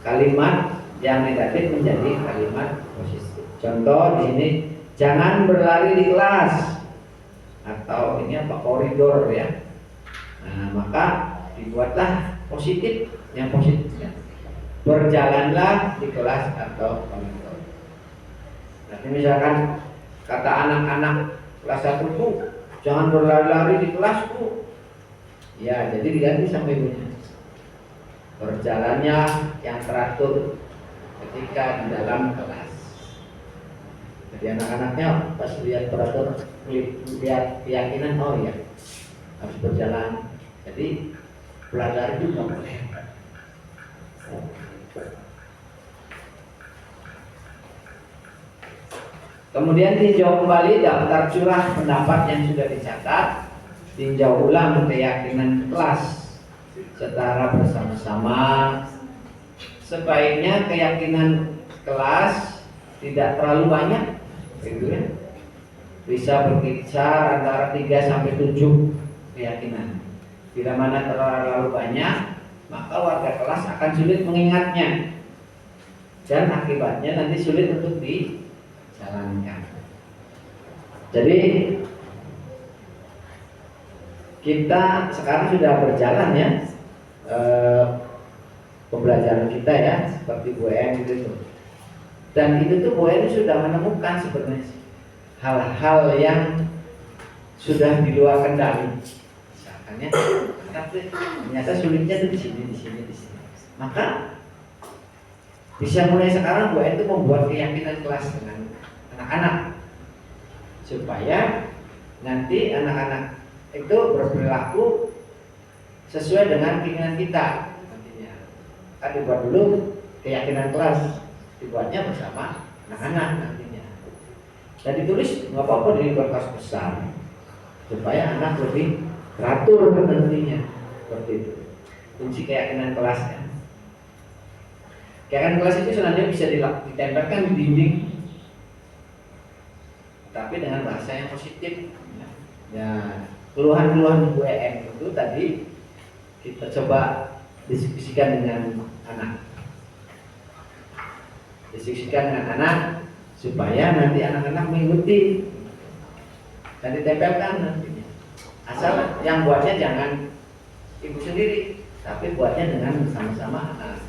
kalimat yang negatif menjadi kalimat positif. Contoh di sini, jangan berlari di kelas, atau ini apa, koridor ya. Nah, maka dibuatlah positif yang positifnya. Berjalanlah di kelas atau koridor. Nanti misalkan kata anak-anak kelas 1, Bu, jangan berlari-lari di kelas, Bu. Ya, jadi diganti sampai ibunya. Berjalannya yang teratur ketika di dalam kelas. Jadi anak-anaknya pas lihat peraturan, lihat keyakinan, oh ya harus berjalan. Jadi belajar itu nggak boleh. Kemudian tinjau kembali daftar curah pendapat yang sudah dicatat, tinjau ulang keyakinan kelas secara bersama-sama. Sebaiknya keyakinan kelas tidak terlalu banyak, gitu ya. Bisa berkisar antara 3 sampai 7 keyakinan. Bila mana terlalu banyak, maka warga kelas akan sulit mengingatnya, dan akibatnya nanti sulit untuk dijalankan. Jadi kita sekarang sudah berjalan ya, pembelajaran kita ya, seperti Bu En gitu. Dan itu tuh Bu En sudah menemukan sebenarnya hal-hal yang sudah di luar kendali. Misalkannya, ternyata sulitnya tuh di sini. Maka bisa mulai sekarang Bu En itu membuat keyakinan kelas dengan anak-anak supaya nanti anak-anak itu berperilaku sesuai dengan keinginan kita nantinya. Kan dibuat dulu keyakinan kelas, dibuatnya bersama anak-anak nantinya. Dan ditulis nggak apa-apa di kertas besar supaya anak lebih teratur nantinya. Seperti itu. Kunci keyakinan kelasnya. Keyakinan kelas itu sebenarnya bisa ditempelkan di dinding, tapi dengan bahasa yang positif. Ya, keluhan-keluhan Bu En itu tadi kita coba diskusikan dengan anak. Diskusikan dengan anak supaya nanti anak-anak mengikuti dan ditempelkan nantinya. Asal yang buatnya jangan ibu sendiri, tapi buatnya dengan bersama-sama anak.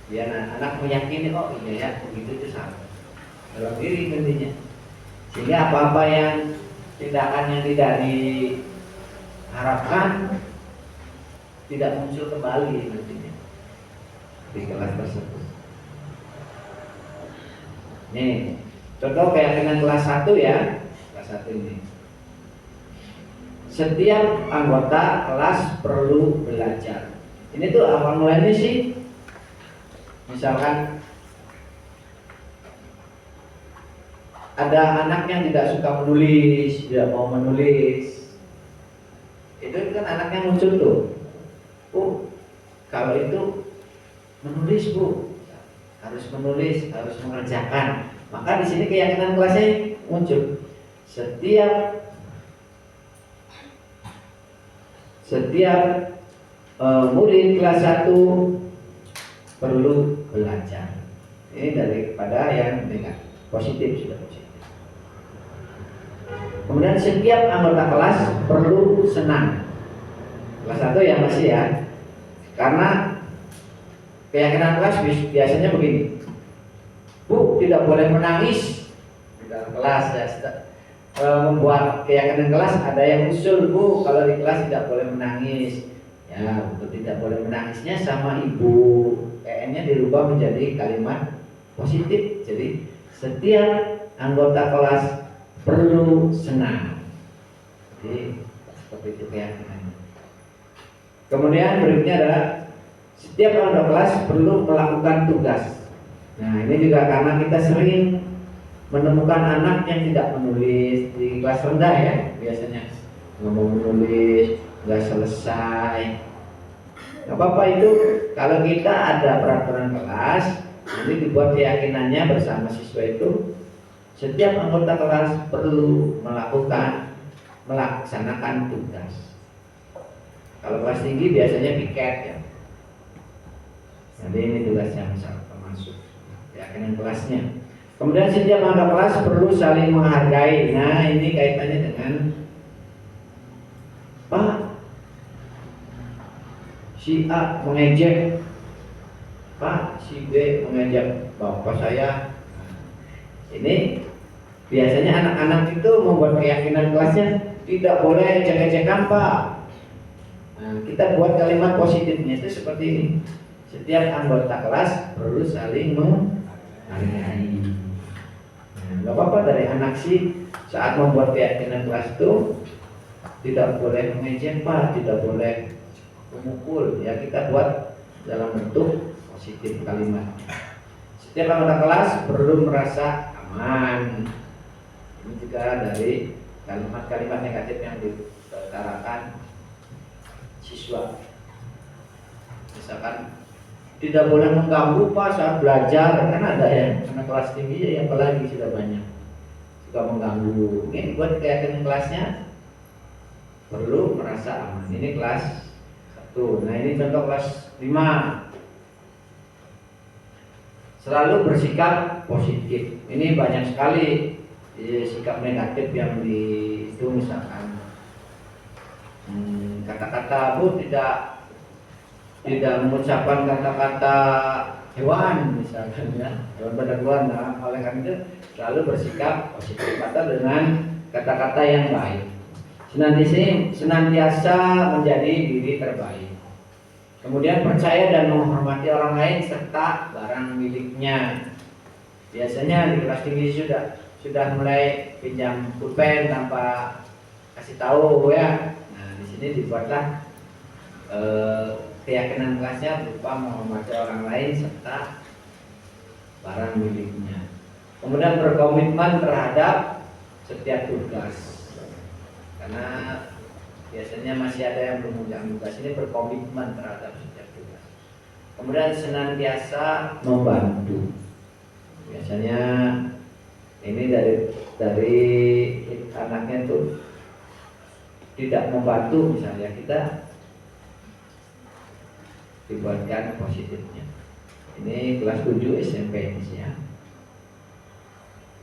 Biar anak meyakini, oh iya ya begitu itu sama dalam diri nantinya. Sehingga apa-apa yang tindakan yang tidak diharapkan tidak muncul kembali nantinya di kelas tersebut. Nih, contoh keyakinan kelas 1 ya, kelas 1 ini. Setiap anggota kelas perlu belajar. Ini tuh awal mulanya sih, misalkan ada anak yang tidak suka menulis, tidak mau menulis, itu kan anaknya muncul tuh. Kalau itu menulis Bu, harus menulis, harus mengerjakan. Maka di sini keyakinan kelasnya muncul. Setiap murid kelas 1 perlu belajar. Ini daripada yang negatif, positif sudah positif. Kemudian setiap anggota kelas perlu senang. Kelas 1 ya masih ya. Karena keyakinan kelas biasanya begini. Bu, tidak boleh menangis di dalam kelas ya. Membuat keyakinan kelas ada yang usul, Bu, kalau di kelas tidak boleh menangis. Ya, untuk tidak boleh menangisnya sama ibu PN-nya dirubah menjadi kalimat positif. Jadi setiap anggota kelas perlu senang. Jadi seperti itu keyakinannya. Kemudian berikutnya adalah setiap anggota kelas perlu melakukan tugas. Nah, ini juga karena kita sering menemukan anak yang tidak menulis di kelas rendah ya, biasanya nggak mau menulis, nggak selesai. Gak apa-apa itu, kalau kita ada peraturan kelas, nanti dibuat keyakinannya bersama siswa itu. Setiap anggota kelas perlu melaksanakan tugas. Kalau kelas tinggi biasanya piket ya. Jadi ini tugasnya misal termasuk keyakinan kelasnya. Kemudian setiap anggota kelas perlu saling menghargai. Nah, ini kaitannya dengan Pak, si A mengejek Pak, si B mengejek bapak saya. Ini biasanya anak-anak itu membuat keyakinan kelasnya tidak boleh ejek-ejekan Pak. Nah, kita buat kalimat positifnya itu seperti ini. setiap anggota kelas perlu saling menghargai. Nggak apa-apa dari anak sih saat membuat keyakinan kelas itu tidak boleh mengejek Pak, tidak boleh memukul. Ya kita buat dalam bentuk positif kalimat. Setiap anggota kelas perlu merasa aman. Ini juga dari kalimat-kalimat negatif yang diutarakan siswa. Misalkan tidak boleh mengganggu Pak saat belajar, kan ada ya anak kelas tinggi ya, apalagi sudah banyak suka mengganggu. Ini buat keyakinan kelasnya perlu merasa aman. Ini kelas 1. Nah ini contoh kelas 5. Selalu bersikap positif. Ini banyak sekali sikap negatif yang itu misalkan kata-kata Bu tidak mengucapkan kata-kata hewan misalkan ya, hewan berdaguan. Nah, oleh karena itu selalu bersikap positif atau dengan kata-kata yang baik. Senantiasa menjadi diri terbaik. Kemudian percaya dan menghormati orang lain serta barang miliknya. Biasanya di kelas tinggi sudah mulai pinjam pulpen tanpa kasih tahu ya. Nah, di sini dibuatlah keyakinan kelasnya berupa menghormati orang lain serta barang miliknya. Kemudian berkomitmen terhadap setiap tugas. Karena biasanya masih ada yang belum mengerjakan tugas, ini berkomitmen terhadap setiap tugas. Kemudian senantiasa membantu. Biasanya ini dari anaknya tuh tidak membantu, misalnya kita dibuatkan positifnya. Ini kelas 7 SMP ini ya.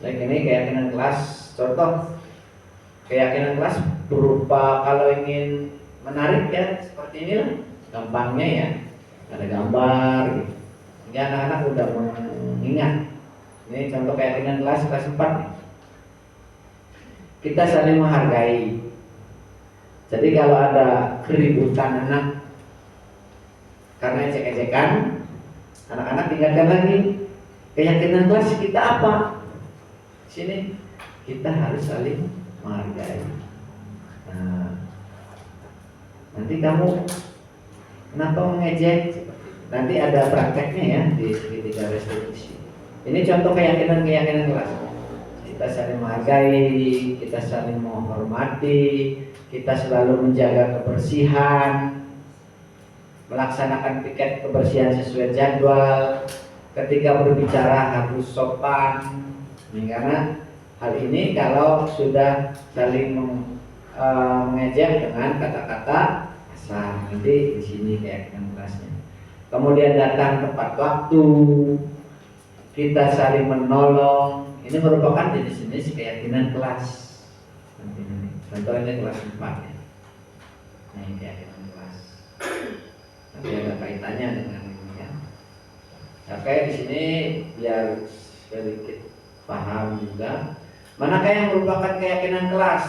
Like ini keyakinan kelas, contoh keyakinan kelas berupa kalau ingin menarik ya seperti inilah gampangnya ya, ada gambar gitu. Ini anak-anak udah mengingat. Ini contoh keyakinan kelas 4 nih. Kita saling menghargai. Jadi kalau ada keributan anak karena ejek-ejekan, anak-anak tinggalkan lagi keyakinan kelas kita apa? Sini kita harus saling menghargai. Nah, nanti kamu kenapa mengejek? Nanti ada prakteknya ya di segitiga restitusi. Ini contoh keyakinan kelas. Kita saling menghargai, kita saling menghormati, kita selalu menjaga kebersihan, melaksanakan piket kebersihan sesuai jadwal, ketika berbicara harus sopan. Karena hal ini kalau sudah saling mengejek dengan kata-kata kasar, nanti di sini keyakinan kelasnya. Kemudian datang tepat waktu, kita saling menolong. Ini merupakan jenis-jenis keyakinan kelas. Contohnya kelas 4 ya. Nah, ini keyakinan kelas. Nanti ada kaitannya dengan ini ya. Oke, di sini biar sedikit paham juga. Manakah yang merupakan keyakinan kelas?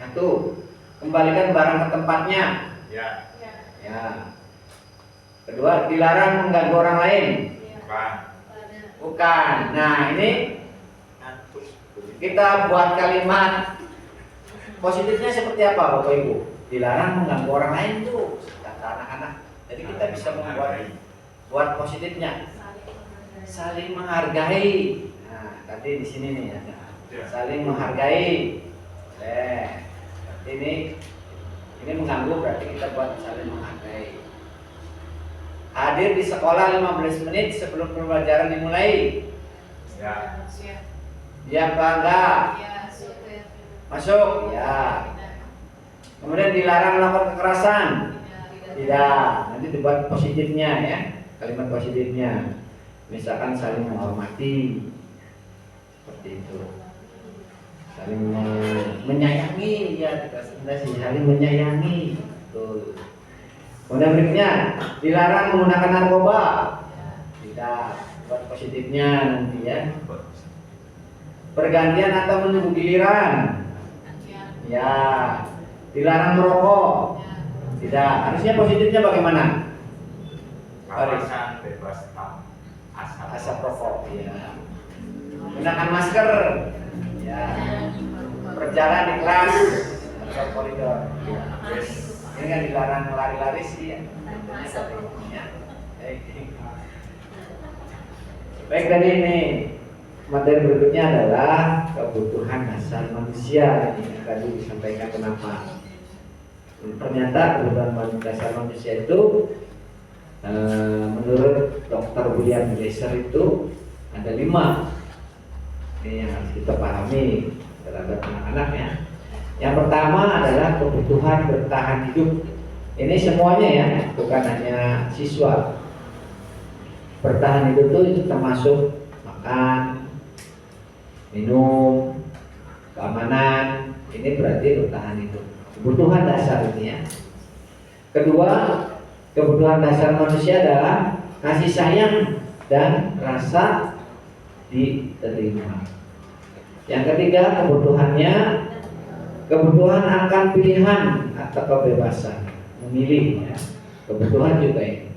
1. Kembalikan barang ke tempatnya. Ya. Ya. Kedua, dilarang mengganggu orang lain. Bukan. Nah, ini kita buat kalimat positifnya seperti apa Bapak Ibu? Dilarang mengganggu orang lain tuh kata anak-anak. Jadi kita bisa buat positifnya. Saling menghargai. Nah, tadi di sini nih ada. Saling menghargai. Ini mengganggu, berarti kita buat saling menghargai. Hadir di sekolah 15 menit sebelum pembelajaran dimulai. Ya. Ya apa enggak? Masuk? Ya. Kemudian dilarang melakukan kekerasan? Tidak. Nanti dibuat positifnya ya, kalimat positifnya. Misalkan saling menghormati, seperti itu. Saling menyayangi, ya kita saling menyayangi. Betul. Kemudian berikutnya, dilarang menggunakan narkoba. Tidak. Buat positifnya nanti ya. Pergantian atau menunggu giliran. Ya. Dilarang merokok. Tidak. Harusnya positifnya bagaimana? Kawasan bebas asap rokok. Ya. Gunakan masker. Ya. Berjalan di kelas atau koridor. Ya. Ini kan dilarang lari-lari sih ya. Ya. Baik, tadi ini materi berikutnya adalah kebutuhan dasar manusia. Ini yang tadi disampaikan kenapa. Ternyata kebutuhan dasar manusia itu menurut Dr. William Glasser itu ada 5. Ini yang harus kita pahami terhadap anak-anaknya. Yang pertama adalah kebutuhan bertahan hidup. Ini semuanya ya, bukan hanya siswa. Bertahan hidup itu termasuk makan, minum, keamanan. Ini berarti bertahan hidup. Kebutuhan dasar ini ya. Kedua, kebutuhan dasar manusia adalah kasih sayang dan rasa diterima. Yang ketiga, kebutuhan akan pilihan atau kebebasan memilih ya. Kebutuhan juga ini.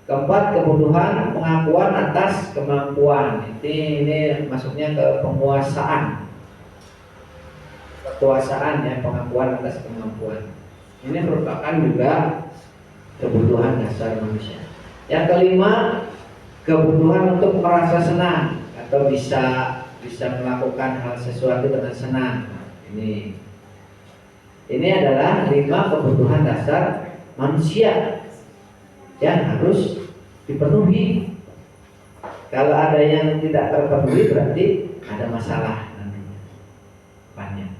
Keempat, kebutuhan pengakuan atas kemampuan. Ini masuknya ke penguasaan. Kekuasaan ya, pengakuan atas kemampuan. Ini merupakan juga kebutuhan dasar manusia. Yang kelima, kebutuhan untuk merasa senang atau bisa melakukan hal sesuatu dengan senang. Ini adalah 5 kebutuhan dasar manusia yang harus dipenuhi. Kalau ada yang tidak terpenuhi berarti ada masalah nantinya. Banyak.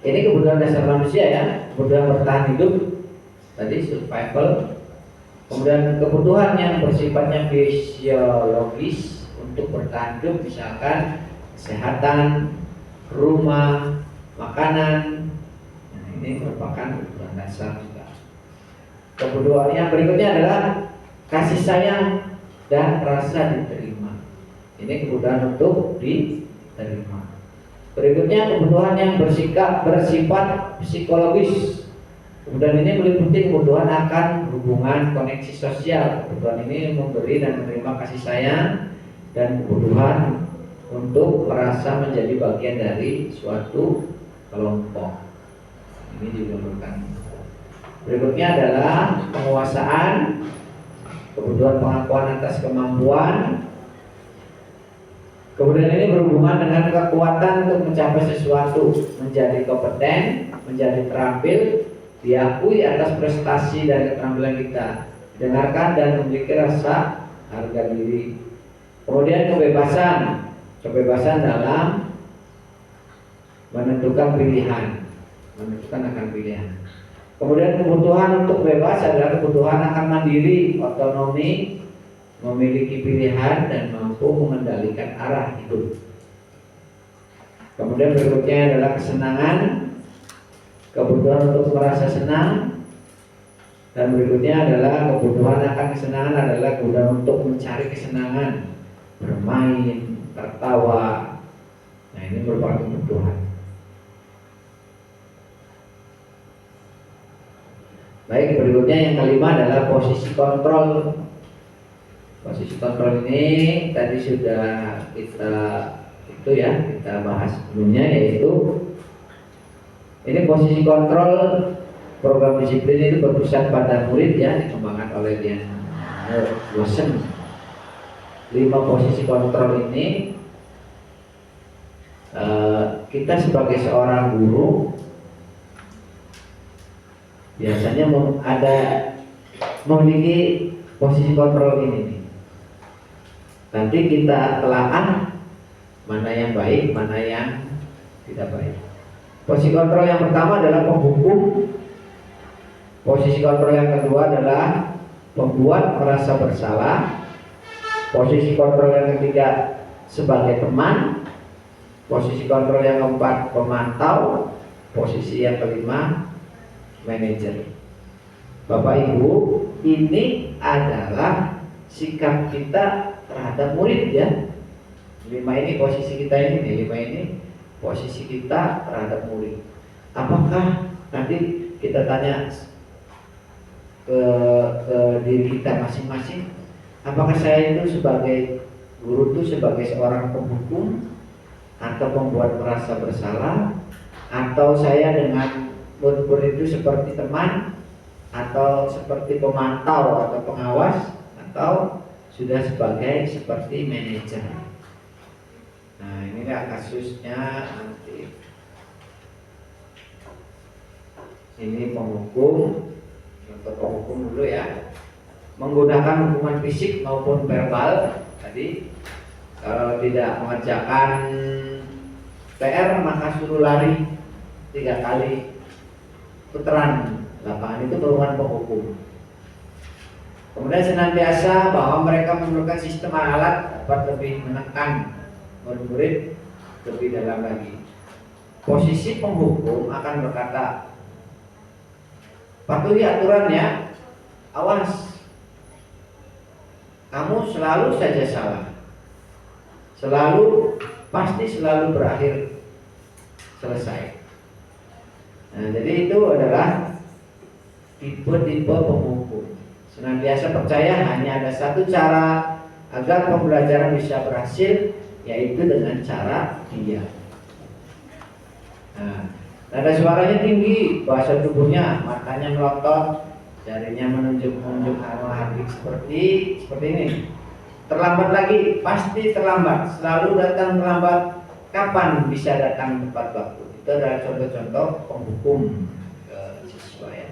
Ini kebutuhan dasar manusia ya, kebutuhan bertahan hidup, tadi survival. Kemudian kebutuhan yang bersifatnya fisiologis untuk bertahan hidup, misalkan kesehatan, rumah, makanan. Nah, ini merupakan kebutuhan dasar juga. Kebutuhan yang berikutnya adalah kasih sayang dan rasa diterima. Ini kebutuhan untuk diterima. Berikutnya kebutuhan yang bersifat psikologis. Kemudian ini meliputi kebutuhan akan hubungan koneksi sosial. Kebutuhan ini memberi dan menerima kasih sayang dan kebutuhan untuk merasa menjadi bagian dari suatu kelompok. Ini juga merupakan. Berikutnya adalah penguasaan, kebutuhan pengakuan atas kemampuan. Kemudian ini berhubungan dengan kekuatan untuk mencapai sesuatu, menjadi kompeten, menjadi terampil, diakui atas prestasi dan keterampilan kita, didengarkan dan memiliki rasa harga diri. Kemudian kebebasan dalam menentukan akan pilihan. Kemudian kebutuhan untuk bebas adalah kebutuhan akan mandiri, otonomi, memiliki pilihan dan mampu mengendalikan arah hidup. Kemudian berikutnya adalah kesenangan, kebutuhan untuk merasa senang. Dan berikutnya adalah kebutuhan akan kesenangan adalah kebutuhan untuk mencari kesenangan, bermain, tertawa. Nah, ini merupakan kebutuhan. Baik, berikutnya yang kelima adalah posisi kontrol. Posisi kontrol ini tadi sudah kita bahas sebelumnya, yaitu ini posisi kontrol program disiplin itu berpusat pada murid ya, dikembangkan oleh Dian Wilson. 5 posisi kontrol ini kita sebagai seorang guru biasanya memiliki posisi kontrol ini. Nanti kita telaah mana yang baik, mana yang tidak baik. Posisi kontrol yang pertama adalah penghukum. Posisi kontrol yang kedua adalah pembuat merasa bersalah. Posisi kontrol yang ketiga sebagai teman. Posisi kontrol yang keempat pemantau. Posisi yang kelima manajer. Bapak Ibu, ini adalah sikap kita terhadap murid ya. 5 ini posisi kita ini, 5 ini posisi kita terhadap murid. Apakah nanti kita tanya ke diri kita masing-masing. Apakah saya itu sebagai guru itu sebagai seorang penghukum atau membuat merasa bersalah, atau saya dengan murid-murid itu seperti teman, atau seperti pemantau atau pengawas, atau sudah seperti manajer. Nah, inilah kasusnya nanti. Ini penghukum, contoh penghukum dulu ya. Menggunakan hukuman fisik maupun verbal. Tadi kalau tidak mengerjakan PR maka suruh lari 3 kali putaran lapangan, itu merupakan penghukum. Kemudian senantiasa bahwa mereka memerlukan sistem alat dapat lebih menekan murid-murid lebih dalam lagi. Posisi penghukum akan berkata, patuhi aturannya, awas, kamu selalu saja salah, pasti selalu berakhir selesai. Nah, jadi itu adalah tipe-tipe penghukum. Senantiasa percaya hanya ada satu cara agar pembelajaran bisa berhasil, yaitu dengan cara diam. Nah, nada suaranya tinggi, bahasa tubuhnya, matanya melotot, jarinya menunjuk-nunjuk arah seperti ini. Terlambat lagi, pasti terlambat, selalu datang terlambat. Kapan bisa datang tepat waktu? Itu adalah contoh-contoh penghukum ke siswa ya.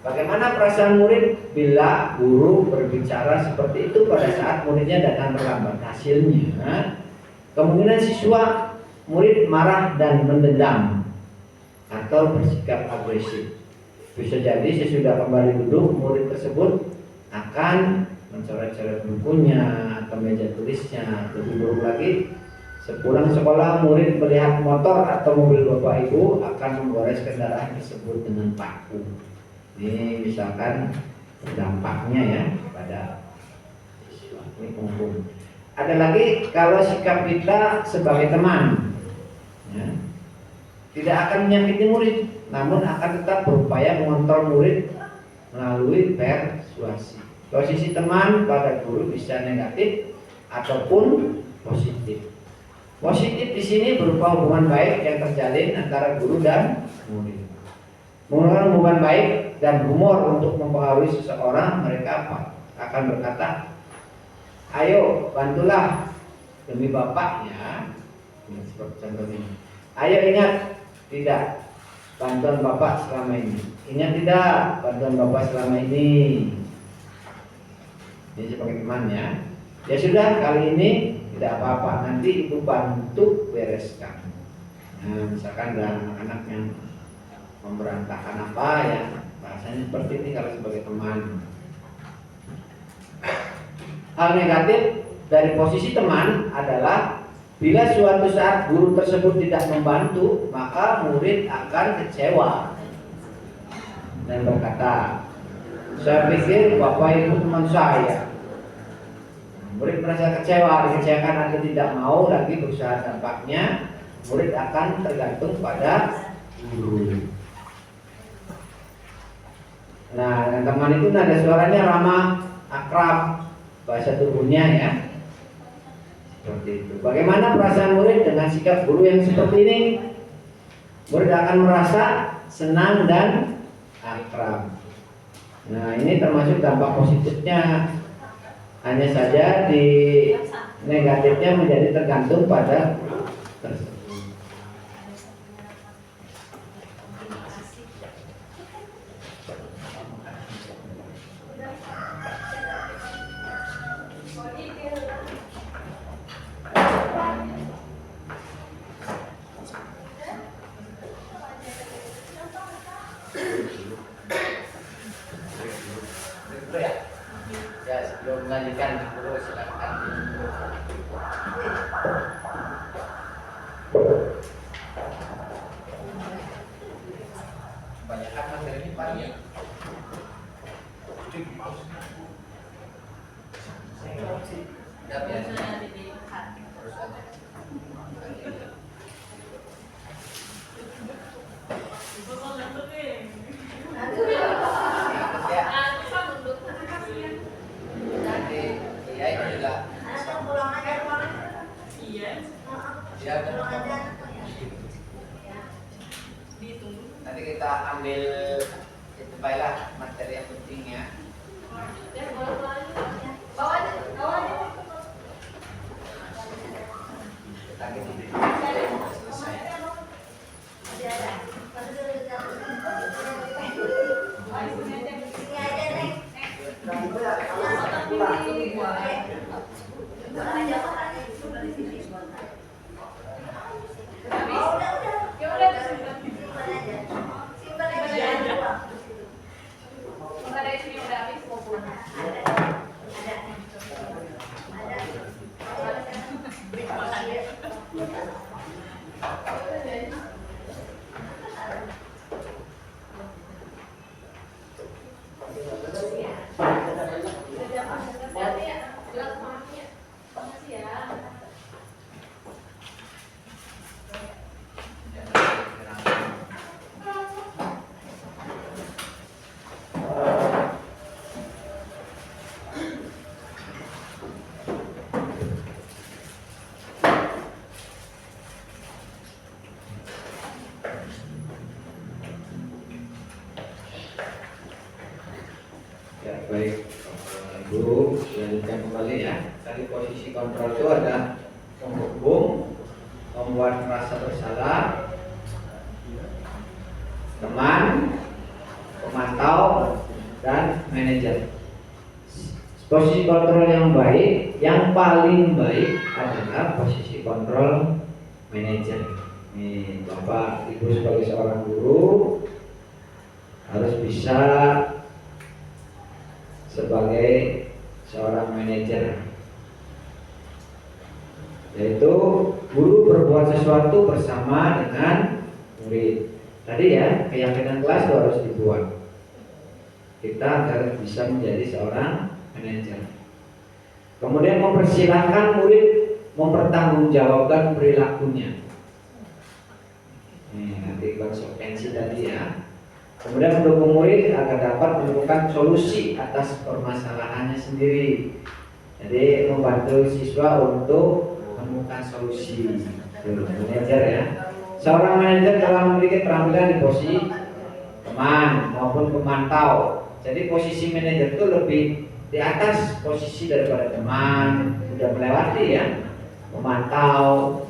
Bagaimana perasaan murid bila guru berbicara seperti itu pada saat muridnya datang terlambat? Hasilnya, kemungkinan siswa murid marah dan mendendam atau bersikap agresif. Bisa jadi sesudah kembali duduk, murid tersebut akan mencoret-coret bukunya atau meja tulisnya. Lebih buruk lagi, sepulang sekolah murid melihat motor atau mobil bapak ibu akan menggores kendaraan tersebut dengan paku. Ini misalkan dampaknya ya pada siswa. Ini penghukum. Ada lagi kalau sikap kita sebagai teman ya, tidak akan menyakiti murid, namun akan tetap berupaya mengontrol murid melalui persuasi. Posisi teman pada guru bisa negatif ataupun positif. Positif di sini berupa hubungan baik yang terjalin antara guru dan murid. Menggunakan hubungan baik dan humor untuk mempengaruhi seseorang, mereka akan berkata, ayo bantulah demi bapaknya. Seperti contoh ini. Ayo ingat, tidak bantuan bapak selama ini. Ingat tidak bantuan bapak selama ini. Ini sebagai temannya. Ya sudah, kali ini tidak apa-apa, nanti ibu bantu bereskan. Nah, misalkan ada anak-anak yang memberantakan apa ya, bahasanya seperti ini kalau sebagai teman. Hal negatif dari posisi teman adalah bila suatu saat guru tersebut tidak membantu, maka murid akan kecewa dan berkata, saya pikir bapak ibu teman saya. Murid merasa kecewa, dikecewakan atau tidak mau lagi berusaha, dampaknya murid akan tergantung pada guru. Nah, dengan teman itu nada suaranya ramah, akrab, bahasa tubuhnya ya. Seperti itu. Bagaimana perasaan murid dengan sikap guru yang seperti ini? Murid akan merasa senang dan akrab. Nah, ini termasuk dampak positifnya. Hanya saja di negatifnya menjadi tergantung pada tersebut. Sebelum melanjutkan dulu silakan. Kebanyakan materi ini banyak. Tidak biasanya terus aja. Ya. Nanti kita ambil itu baiklah materi yang penting ya. Kita gini. Selesai. Ya, baik. Ibu, lanjutkan kembali ya. Tadi posisi kontrol itu ada penghubung, membuat merasa bersalah, teman, pemantau, dan manajer. Posisi kontrol yang baik, yang paling baik adalah posisi kontrol manajer. Nih, Bapak Ibu sebagai seorang guru harus bisa sebagai seorang manajer, yaitu guru berbuat sesuatu bersama dengan murid. Tadi ya, keyakinan kelas itu harus dibuat. Kita harus bisa menjadi seorang manajer. Kemudian mempersilahkan murid mempertanggungjawabkan perilakunya. Ini nanti konsekuensi tadi ya. Kemudian mendukung murid agar dapat menemukan solusi atas permasalahannya sendiri. Jadi membantu siswa untuk menemukan solusi. Manajer ya. Seorang manajer telah memiliki keterampilan di posisi teman maupun pemantau. Jadi posisi manajer itu lebih di atas posisi daripada teman, sudah melewati ya, memantau.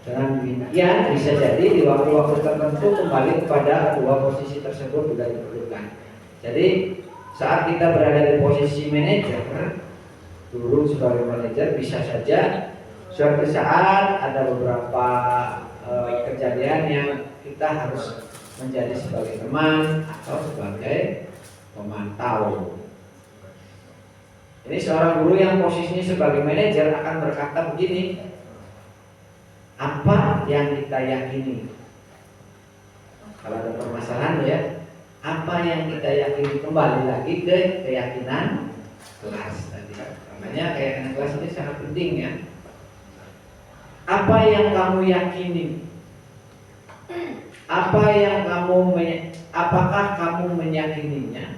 Dengan demikian bisa jadi di waktu-waktu tertentu kembali kepada dua posisi tersebut bila diperlukan. Jadi saat kita berada di posisi manajer, guru sebagai manajer bisa saja suatu saat ada beberapa kejadian yang kita harus menjadi sebagai teman atau sebagai pemantau. Ini seorang guru yang posisinya sebagai manajer akan berkata begini, apa yang kita yakini? Kalau ada permasalahan ya, apa yang kita yakini, kembali lagi ke keyakinan kelas tadi. Makanya keyakinan kelas ini sangat penting ya. Apa yang kamu yakini? Apakah kamu meyakininya?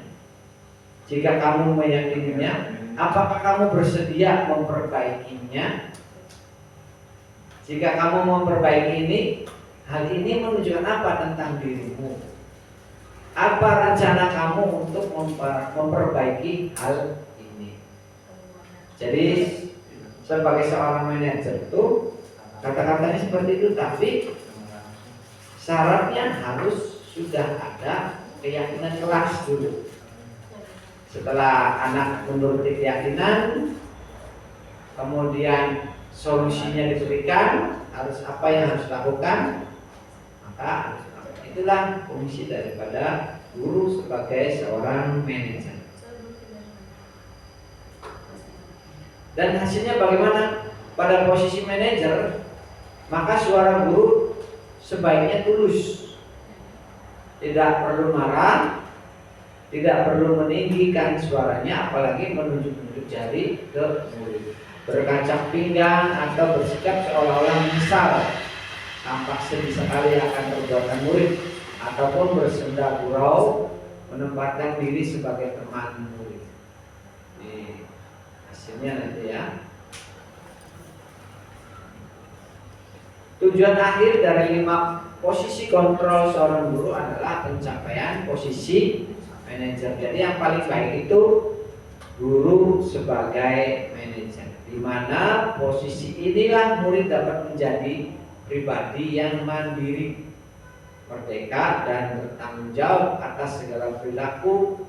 Jika kamu meyakininya, apakah kamu bersedia memperbaikinya? Jika kamu memperbaiki ini, hal ini menunjukkan apa tentang dirimu? Apa rencana kamu untuk memperbaiki hal ini? Jadi sebagai seorang manajer itu kata-katanya seperti itu, tapi syaratnya harus sudah ada keyakinan kelas dulu. Setelah anak menuruti keyakinan, kemudian solusinya diberikan, harus apa yang harus dilakukan, maka itulah fungsi daripada guru sebagai seorang manajer. Dan hasilnya bagaimana? Pada posisi manajer, maka suara guru sebaiknya tulus, tidak perlu marah, tidak perlu meninggikan suaranya, apalagi menunjuk-nunjuk jari ke murid, berkacak pinggang atau bersikap seolah-olah menyesal, tampak sedih sekali akan perbuatan murid, ataupun bersenda gurau menempatkan diri sebagai teman murid. Ini hasilnya nanti ya. Tujuan akhir dari 5 posisi kontrol seorang guru adalah pencapaian posisi manajer. Jadi yang paling baik itu guru sebagai manajer, di mana posisi inilah murid dapat menjadi pribadi yang mandiri, merdeka dan bertanggung jawab atas segala perilaku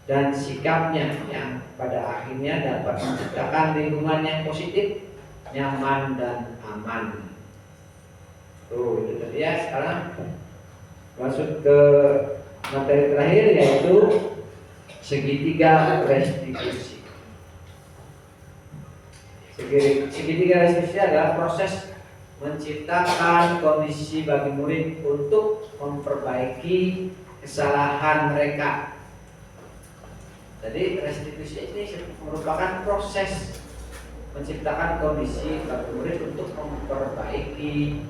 dan sikapnya yang pada akhirnya dapat menciptakan lingkungan yang positif, nyaman dan aman. Tuh, itu tadi ya. Sekarang masuk ke materi terakhir, yaitu segitiga restitusi. Segitiga restitusi adalah proses menciptakan kondisi bagi murid untuk memperbaiki kesalahan mereka. Jadi restitusi ini merupakan proses menciptakan kondisi bagi murid untuk memperbaiki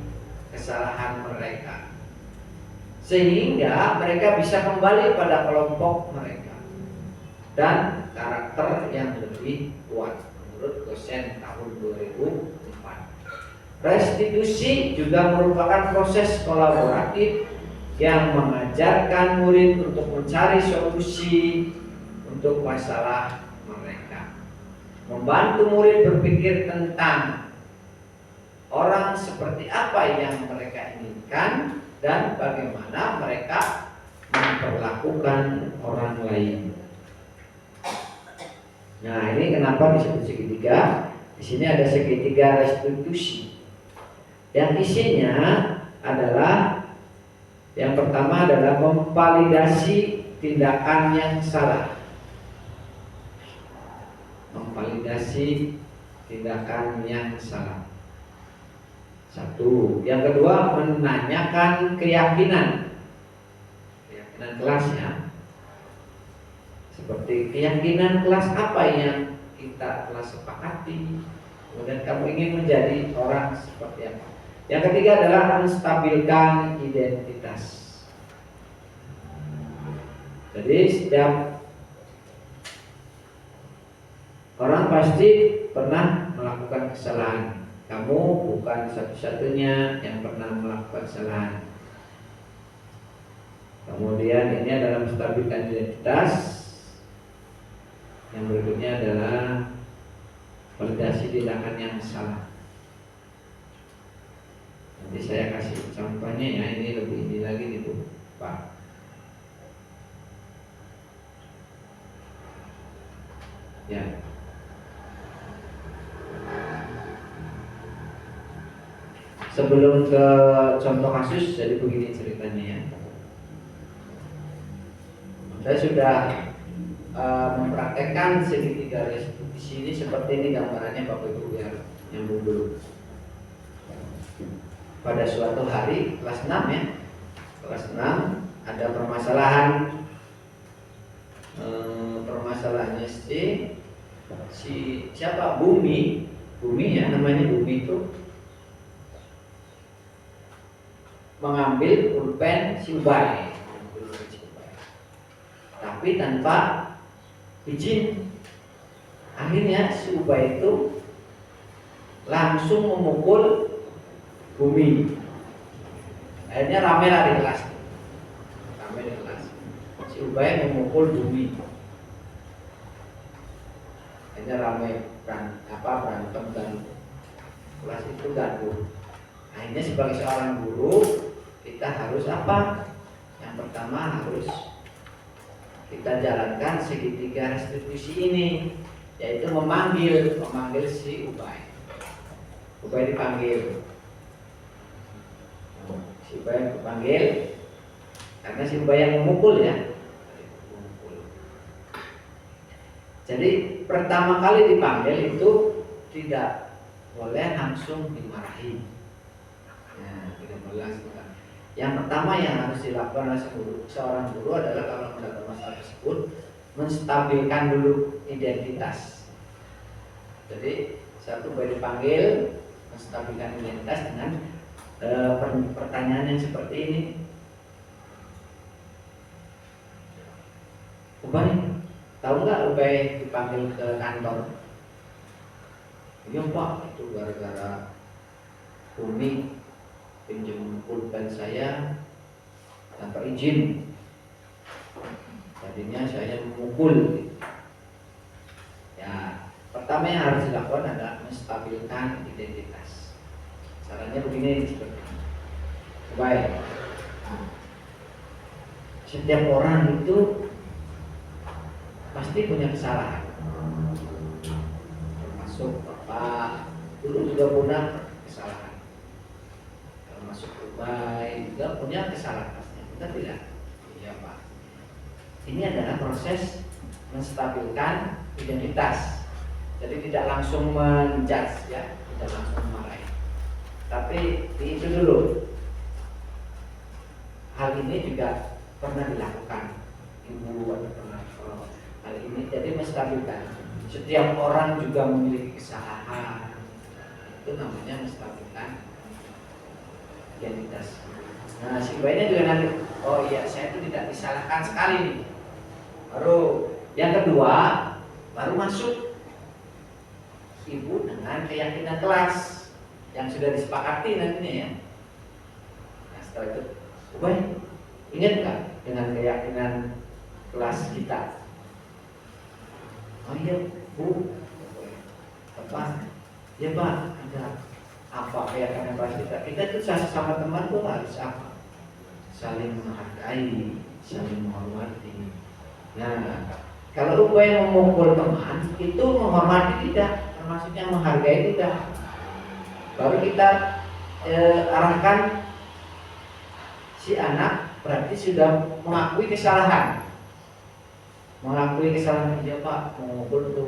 kesalahan mereka, sehingga mereka bisa kembali pada kelompok mereka dan karakter yang lebih kuat menurut dosen tahun 2004. Restitusi juga merupakan proses kolaboratif yang mengajarkan murid untuk mencari solusi untuk masalah mereka, membantu murid berpikir tentang orang seperti apa yang mereka inginkan dan bagaimana mereka memperlakukan orang lain. Nah, ini kenapa disebut segitiga? Di sini ada segitiga restitusi. Yang isinya adalah, yang pertama adalah memvalidasi tindakan yang salah. Memvalidasi tindakan yang salah. Satu. Yang kedua, menanyakan keyakinan kelasnya. Seperti keyakinan kelas apa yang kita telah sepakati, kemudian kamu ingin menjadi orang seperti apa. Yang ketiga adalah menstabilkan identitas. Jadi setiap orang pasti pernah melakukan kesalahan. Kamu bukan satu-satunya yang pernah melakukan kesalahan. Kemudian ini adalah menstabilkan identitas. Yang berikutnya adalah validasi tindakan yang salah. Nanti saya kasih contohnya ya, ini lebih ini lagi gitu, Pak. Ya. Sebelum ke contoh kasus, jadi begini ceritanya ya. Saya sudah mempraktekkan segitiga restitusi ini seperti ini gambarannya Bapak Ibu biar nyambung dulu. Pada suatu hari kelas 6 ya, kelas 6 ada permasalahan. Permasalahannya si siapa? Bumi ya, namanya Bumi itu mengambil pulpen si Ubay, tapi tanpa izin. Akhirnya si Ubay itu langsung memukul Bumi. Akhirnya rame lah di kelas. Si Ubay memukul Bumi. Akhirnya rame berantem dan kelas itu gaduh. Akhirnya sebagai seorang guru kita harus apa? Yang pertama harus kita jalankan segitiga restitusi ini, yaitu memanggil si Ubay. Ubay dipanggil. Si Ubay dipanggil karena si Ubay yang memukul ya. Jadi pertama kali dipanggil itu tidak boleh langsung dimarahi. Yang pertama yang harus dilakukan oleh seorang guru adalah kalau mendapat masalah tersebut, menstabilkan dulu identitas. Jadi satu baru dipanggil, menstabilkan identitas dengan pertanyaan yang seperti ini. Ubay, tahu nggak Ubay dipanggil ke kantor? Iya Pak, itu gara-gara Bumi mengadukan saya tanpa izin. Tadinya saya memukul. Ya, pertama yang harus dilakukan adalah menstabilkan identitas. Caranya begini seperti ini. Baik. Setiap orang itu pasti punya kesalahan. Termasuk Bapak dulu juga punya kesalahan. Termasuk Ubay juga punya kesalahan pasti. Kita bilang, iya Pak. Ini adalah proses menstabilkan identitas. Jadi tidak langsung menjudge ya, tidak langsung memarahi. Tapi itu dulu. Hal ini juga pernah dilakukan Ibu atau pernah hal ini. Jadi menstabilkan. Setiap orang juga memiliki kesalahan. Itu namanya menstabilkan identitas. Nah, si bayinya juga nanti, oh iya saya itu tidak disalahkan sekali nih. Baru yang kedua, baru masuk ibu dengan keyakinan kelas yang sudah disepakati nantinya ya. Nah, setelah itu, baik, ingat nggak dengan keyakinan kelas kita? Oh iya Bu, apa? Ya Pak, ada apa keyakinan kelas kita? Kita itu sama teman tuh harus apa? Saling menghargai, saling menghormati. Nah, kalau upaya memukul teman itu menghormati tidak, termasuknya menghargai tidak. Baru kita arahkan si anak berarti sudah mengakui kesalahan. Mengakui kesalahan dia Pak, memukul itu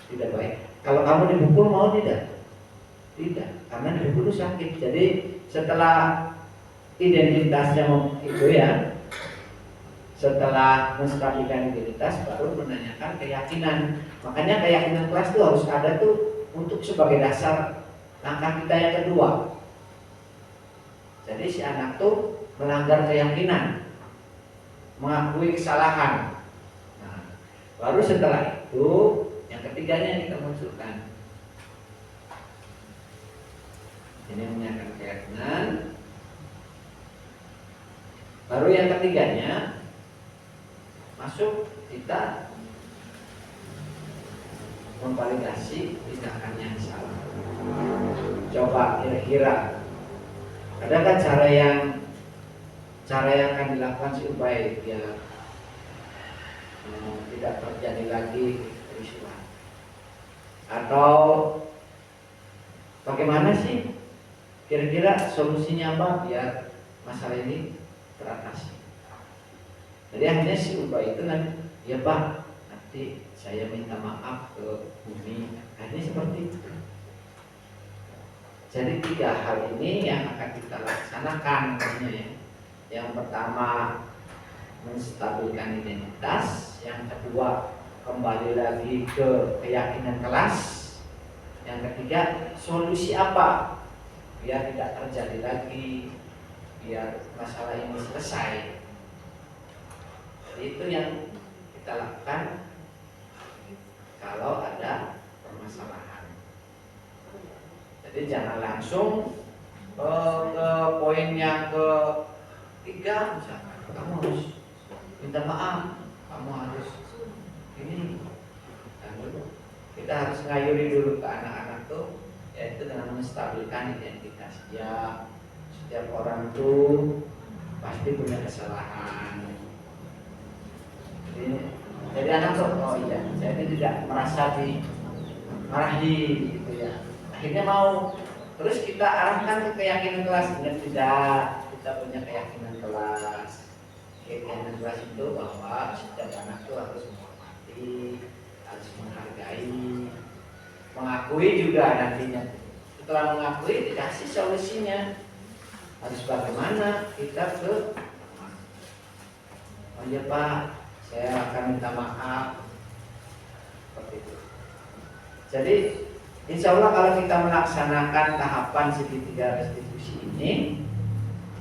tidak baik. Kalau kamu dipukul mau tidak? Tidak, karena dipukul sakit. Jadi setelah identitasnya itu ya, setelah menstabilkan identitas baru menanyakan keyakinan. Makanya keyakinan kelas itu harus ada tuh untuk sebagai dasar langkah kita yang kedua. Jadi si anak tuh melanggar keyakinan, mengakui kesalahan. Nah, baru setelah itu yang ketiganya yang kita munculkan. Ini menyatakan keyakinan. Baru yang ketiganya masuk kita memvalidasi tindakan yang salah. Coba kira-kira adakah cara yang akan dilakukan supaya dia tidak terjadi lagi kerusuhan? Atau bagaimana sih kira-kira solusinya apa biar masalah ini teratasi? Jadi akhirnya si Ubah itu nanti, ya Pak, nanti saya minta maaf ke Bumi. Akhirnya seperti itu. Jadi 3 hal ini yang akan kita laksanakan ya. Yang pertama menstabilkan identitas, yang kedua kembali lagi ke keyakinan kelas, yang ketiga solusi apa biar tidak terjadi lagi, biar masalah ini selesai. Itu yang kita lakukan kalau ada permasalahan. Jadi jangan langsung ke poin yang ketiga, misalkan kamu harus minta maaf, kamu harus ini. Dan kita harus ngayuri dulu ke anak-anak tuh, yaitu dengan menstabilkan identitas. Ya, setiap orang tuh pasti punya kesalahan. Jadi anak tuh, oh iya, saya ini tidak merasa dimarahi gitu ya. Akhirnya mau, terus kita arahkan ke keyakinan kelas. Ingat tidak, kita punya keyakinan kelas. Keyakinan kelas itu bahwa setiap anak itu harus menghormati, harus menghargai, mengakui juga nantinya. Setelah mengakui, dikasih solusinya. Harus bagaimana kita ke, oh iya Pak, saya akan minta maaf. Seperti itu. Jadi insya Allah kalau kita melaksanakan tahapan segitiga restitusi ini,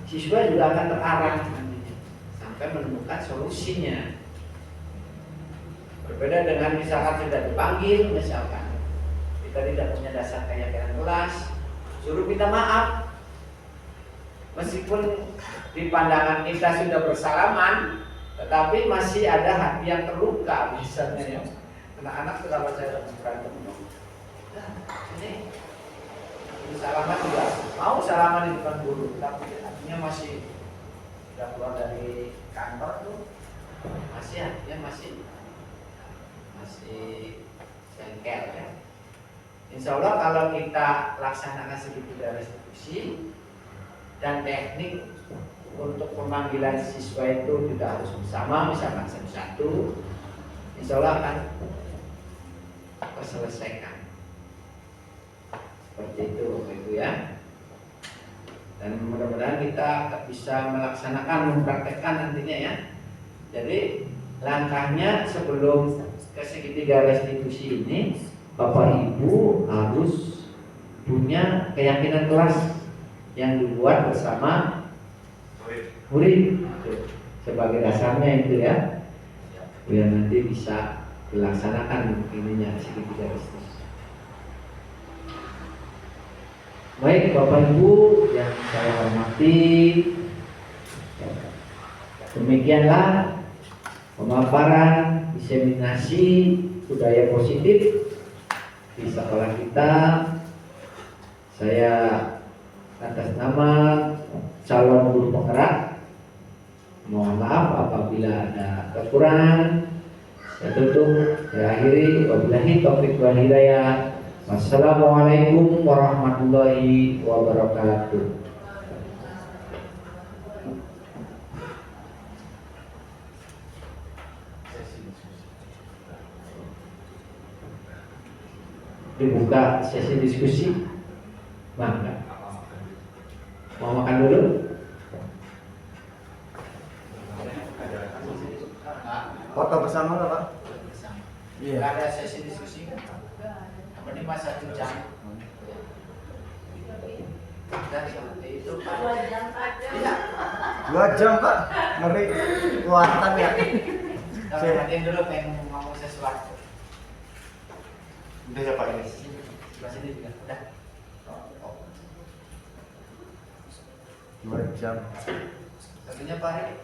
siswa juga akan terarah nantinya sampai menemukan solusinya. Berbeda dengan misalkan sudah dipanggil, misalkan kita tidak punya dasar keyakinan kelas, suruh minta maaf. Meskipun di pandangan kita sudah bersalaman, tetapi masih ada hati yang terluka misalnya ya. Anak-anak kalau saya berantem, ini salaman juga mau salaman di depan guru, tapi hatinya masih sudah keluar dari kantor tuh, masih hatinya masih jengkel ya. Insya Allah kalau kita laksanakan segitiga restitusi dan teknik untuk pemanggilan siswa itu tidak harus bersama, misalkan satu-satu, insya Allah akan terselesaikan. Seperti itu ya. Dan mudah-mudahan kita bisa melaksanakan, mempraktekkan nantinya ya. Jadi langkahnya sebelum ke segitiga restitusi ini, Bapak Ibu harus punya keyakinan kelas yang dibuat bersama murid sebagai dasarnya itu ya, biar nanti bisa dilaksanakan ininya segitiga restitusi. Baik Bapak Ibu yang saya hormati, demikianlah pemaparan diseminasi budaya positif di sekolah kita. Saya atas nama calon guru penggerak mohon maaf apabila ada kekurangan. Saya tutup, saya akhiri. Wabillahi taufiq wal hidayah. Wassalamualaikum warahmatullahi wabarakatuh. Dibuka sesi diskusi. Maka mau makan dulu? Foto bersama nggak Pak? Iya. Ada sesi diskusi kan? Apa ini masa jam? Dan seperti itu Pak. 2 jam aja. Iya. 2 jam Pak, ngeri kuatan ya. Kalau nanti dulu pengen ngomong sesuatu. Udah ya Pak ini. Sebelah sini juga. Udah. 2 jam. Tentunya Pak.